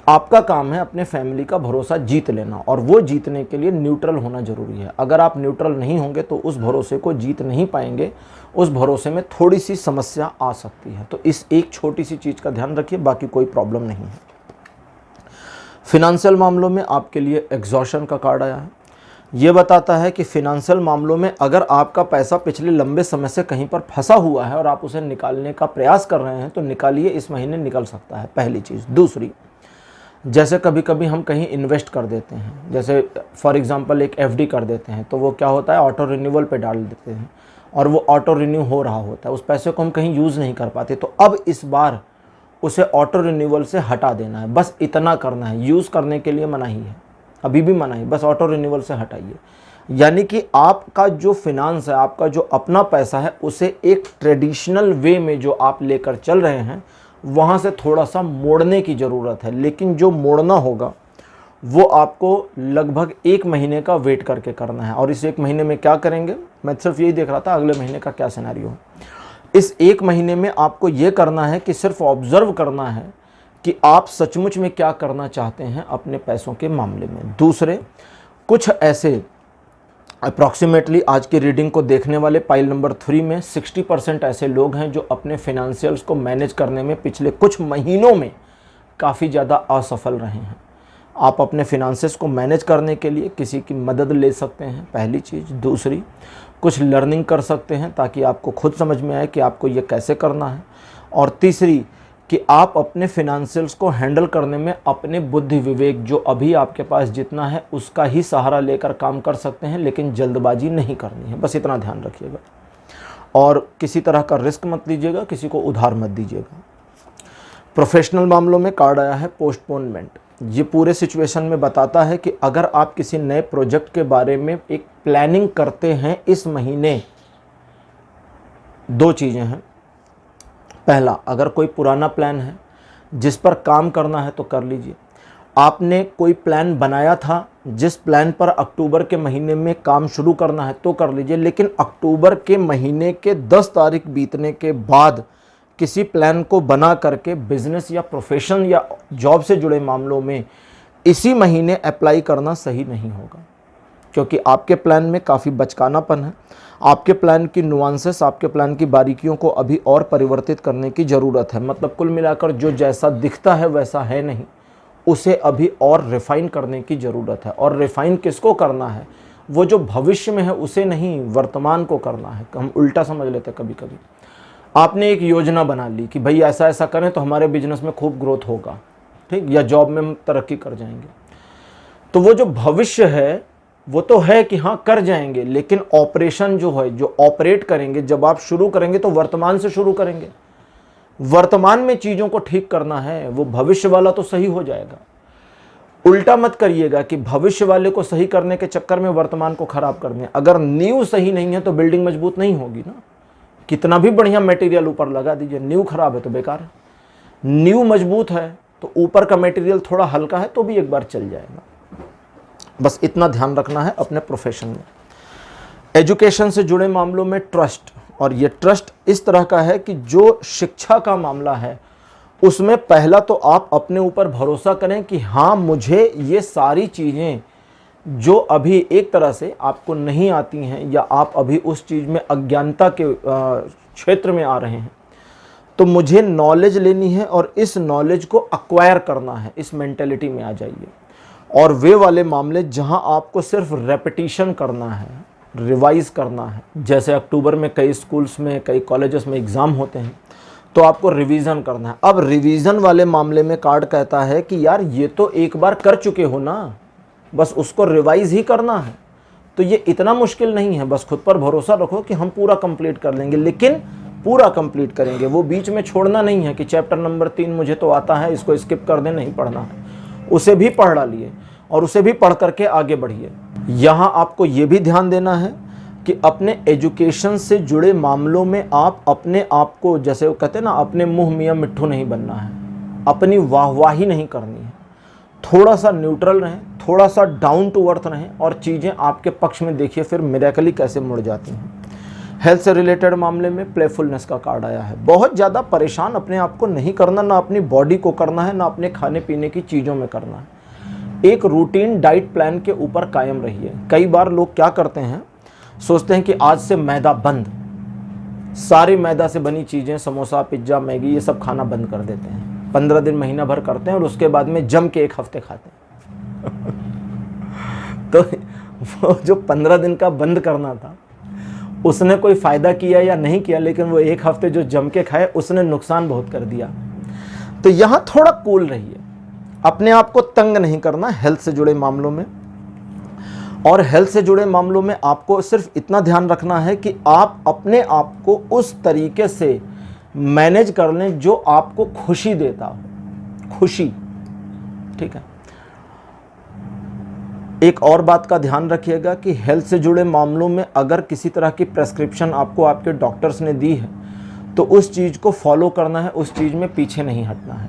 आपका काम है अपने फैमिली का भरोसा जीत लेना, और वो जीतने के लिए न्यूट्रल होना ज़रूरी है। अगर आप न्यूट्रल नहीं होंगे तो उस भरोसे को जीत नहीं पाएंगे, उस भरोसे में थोड़ी सी समस्या आ सकती है। तो इस एक छोटी सी चीज़ का ध्यान रखिए, बाकी कोई प्रॉब्लम नहीं है। फिनेंशियल मामलों में आपके लिए एग्जॉशन का कार्ड आया है। ये बताता है कि फिनेंशियल मामलों में अगर आपका पैसा पिछले लंबे समय से कहीं पर फंसा हुआ है और आप उसे निकालने का प्रयास कर रहे हैं तो निकालिए, इस महीने निकल सकता है, पहली चीज़। दूसरी, जैसे कभी कभी हम कहीं इन्वेस्ट कर देते हैं, जैसे फॉर एग्जांपल एक एफडी कर देते हैं, तो वो क्या होता है, ऑटो रिन्यूअल पे डाल देते हैं और वो ऑटो रिन्यू हो रहा होता है, उस पैसे को हम कहीं यूज़ नहीं कर पाते। तो अब इस बार उसे ऑटो रिन्यूअल से हटा देना है, बस इतना करना है। यूज़ करने के लिए मनाही है, अभी भी मनाही, बस ऑटो रिन्यूअल से हटाइए। यानी कि आपका जो फिनांस है, आपका जो अपना पैसा है, उसे एक ट्रेडिशनल वे में जो आप लेकर चल रहे हैं वहाँ से थोड़ा सा मोड़ने की ज़रूरत है। लेकिन जो मोड़ना होगा वो आपको लगभग 1 महीने का वेट करके करना है। और इस 1 महीने में क्या करेंगे, मैं सिर्फ यही देख रहा था अगले महीने का क्या सिनेरियो है। इस 1 महीने में आपको ये करना है कि सिर्फ ऑब्जर्व करना है कि आप सचमुच में क्या करना चाहते हैं अपने पैसों के मामले में। दूसरे, कुछ ऐसे अप्रॉक्सीमेटली आज की रीडिंग को देखने वाले पाइल नंबर 3 में 60% ऐसे लोग हैं जो अपने फिनेंशियल्स को मैनेज करने में पिछले कुछ महीनों में काफ़ी ज़्यादा असफल रहे हैं। आप अपने फिनेंसेस को मैनेज करने के लिए किसी की मदद ले सकते हैं, पहली चीज़। दूसरी, कुछ लर्निंग कर सकते हैं ताकि आपको खुद समझ में आए कि आपको ये कैसे करना है। और तीसरी, कि आप अपने फिनेंशियल्स को हैंडल करने में अपने बुद्धि विवेक जो अभी आपके पास जितना है उसका ही सहारा लेकर काम कर सकते हैं, लेकिन जल्दबाजी नहीं करनी है, बस इतना ध्यान रखिएगा। और किसी तरह का रिस्क मत लीजिएगा, किसी को उधार मत दीजिएगा। प्रोफेशनल मामलों में कार्ड आया है पोस्टपोनमेंट। ये पूरे सिचुएशन में बताता है कि अगर आप किसी नए प्रोजेक्ट के बारे में एक प्लानिंग करते हैं इस महीने, 2 चीज़ें हैं। पहला, अगर कोई पुराना प्लान है जिस पर काम करना है तो कर लीजिए। आपने कोई प्लान बनाया था जिस प्लान पर अक्टूबर के महीने में काम शुरू करना है तो कर लीजिए, लेकिन अक्टूबर के महीने के 10 तारीख बीतने के बाद किसी प्लान को बना करके बिजनेस या प्रोफेशन या जॉब से जुड़े मामलों में इसी महीने अप्लाई करना सही नहीं होगा, क्योंकि आपके प्लान में काफ़ी बचकानापन है। आपके प्लान की नुआंसेस, आपके प्लान की बारीकियों को अभी और परिवर्तित करने की ज़रूरत है। मतलब कुल मिलाकर जो जैसा दिखता है वैसा है नहीं, उसे अभी और रिफ़ाइन करने की ज़रूरत है। और रिफ़ाइन किसको करना है, वो जो भविष्य में है उसे नहीं, वर्तमान को करना है। हम उल्टा समझ लेते हैं कभी कभी। आपने एक योजना बना ली कि भाई ऐसा ऐसा करें तो हमारे बिजनेस में खूब ग्रोथ होगा, ठीक, या जॉब में हम तरक्की कर जाएंगे। तो वो जो भविष्य है वो तो है कि हाँ कर जाएंगे, लेकिन ऑपरेशन जो है, जो ऑपरेट करेंगे, जब आप शुरू करेंगे तो वर्तमान से शुरू करेंगे। वर्तमान में चीज़ों को ठीक करना है, वो भविष्य वाला तो सही हो जाएगा। उल्टा मत करिएगा कि भविष्य वाले को सही करने के चक्कर में वर्तमान को खराब कर दें। अगर नींव सही नहीं है तो बिल्डिंग मजबूत नहीं होगी ना। कितना भी बढ़िया मटेरियल ऊपर लगा दीजिए, नींव खराब है तो बेकार है। नींव मजबूत है तो ऊपर का मटेरियल थोड़ा हल्का है तो भी एक बार चल जाएगा। बस इतना ध्यान रखना है अपने प्रोफेशन में। एजुकेशन से जुड़े मामलों में ट्रस्ट, और ये ट्रस्ट इस तरह का है कि जो शिक्षा का मामला है उसमें पहला तो आप अपने ऊपर भरोसा करें कि हाँ मुझे ये सारी चीज़ें जो अभी एक तरह से आपको नहीं आती हैं या आप अभी उस चीज़ में अज्ञानता के क्षेत्र में आ रहे हैं, तो मुझे नॉलेज लेनी है और इस नॉलेज को अक्वायर करना है, इस मेंटेलिटी में आ जाइए। और वे वाले मामले जहां आपको सिर्फ रेपिटिशन करना है, रिवाइज करना है, जैसे अक्टूबर में कई स्कूल्स में कई कॉलेजेस में एग्ज़ाम होते हैं, तो आपको रिवीजन करना है। अब रिवीजन वाले मामले में कार्ड कहता है कि यार ये तो एक बार कर चुके हो ना, बस उसको रिवाइज ही करना है, तो ये इतना मुश्किल नहीं है, बस खुद पर भरोसा रखो कि हम पूरा कंप्लीट कर लेंगे, लेकिन पूरा कंप्लीट करेंगे। वो बीच में छोड़ना नहीं है कि चैप्टर नंबर 3 मुझे तो आता है, इसको स्किप कर दें, नहीं पढ़ना है। उसे भी पढ़ डालिए और उसे भी पढ़ करके आगे बढ़िए। यहाँ आपको ये भी ध्यान देना है कि अपने एजुकेशन से जुड़े मामलों में आप अपने आप को, जैसे वो कहते हैं ना, अपने मुंह मियाँ मिट्ठू नहीं बनना है, अपनी वाहवाही नहीं करनी है। थोड़ा सा न्यूट्रल रहें, थोड़ा सा डाउन टू अर्थ रहें और चीज़ें आपके पक्ष में देखिए फिर मिरेकली कैसे मुड़ जाती हैं। हेल्थ से रिलेटेड मामले में प्लेफुलनेस का कार्ड आया है। बहुत ज़्यादा परेशान अपने आप को नहीं करना, ना अपनी बॉडी को करना है, ना अपने खाने पीने की चीज़ों में करना है। एक रूटीन डाइट प्लान के ऊपर कायम रहिए। कई बार लोग क्या करते हैं, सोचते हैं कि आज से मैदा बंद, सारी मैदा से बनी चीज़ें, समोसा, पिज्ज़ा, मैगी, ये सब खाना बंद कर देते हैं। 15 दिन, महीना भर करते हैं और उसके बाद में जम के 1 हफ्ते खाते हैं। तो वो जो 15 दिन का बंद करना था, उसने कोई फ़ायदा किया या नहीं किया, लेकिन वो 1 हफ्ते जो जम के खाए उसने नुकसान बहुत कर दिया। तो यहाँ थोड़ा कूल रहिए, अपने आप को तंग नहीं करना हेल्थ से जुड़े मामलों में। और हेल्थ से जुड़े मामलों में आपको सिर्फ इतना ध्यान रखना है कि आप अपने आप को उस तरीके से मैनेज कर लें जो आपको खुशी देता हो, खुशी, ठीक है। एक और बात का ध्यान रखिएगा कि हेल्थ से जुड़े मामलों में अगर किसी तरह की प्रेस्क्रिप्शन आपको आपके डॉक्टर्स ने दी है तो उस चीज़ को फॉलो करना है, उस चीज़ में पीछे नहीं हटना है।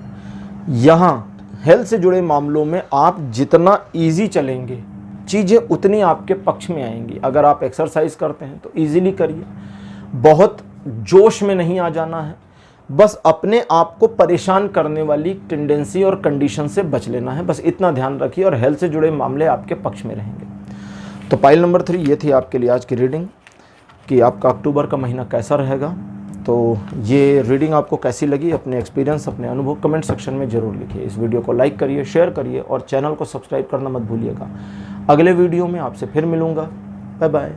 यहाँ हेल्थ से जुड़े मामलों में आप जितना इजी चलेंगे, चीज़ें उतनी आपके पक्ष में आएंगी। अगर आप एक्सरसाइज करते हैं तो इजीली करिए, बहुत जोश में नहीं आ जाना है, बस अपने आप को परेशान करने वाली टेंडेंसी और कंडीशन से बच लेना है, बस इतना ध्यान रखिए और हेल्थ से जुड़े मामले आपके पक्ष में रहेंगे। तो पाइल नंबर 3 ये थी आपके लिए आज की रीडिंग कि आपका अक्टूबर का महीना कैसा रहेगा। तो ये रीडिंग आपको कैसी लगी, अपने एक्सपीरियंस, अपने अनुभव कमेंट सेक्शन में ज़रूर लिखिए। इस वीडियो को लाइक करिए, शेयर करिए और चैनल को सब्सक्राइब करना मत भूलिएगा। अगले वीडियो में आपसे फिर मिलूँगा। Bye bye.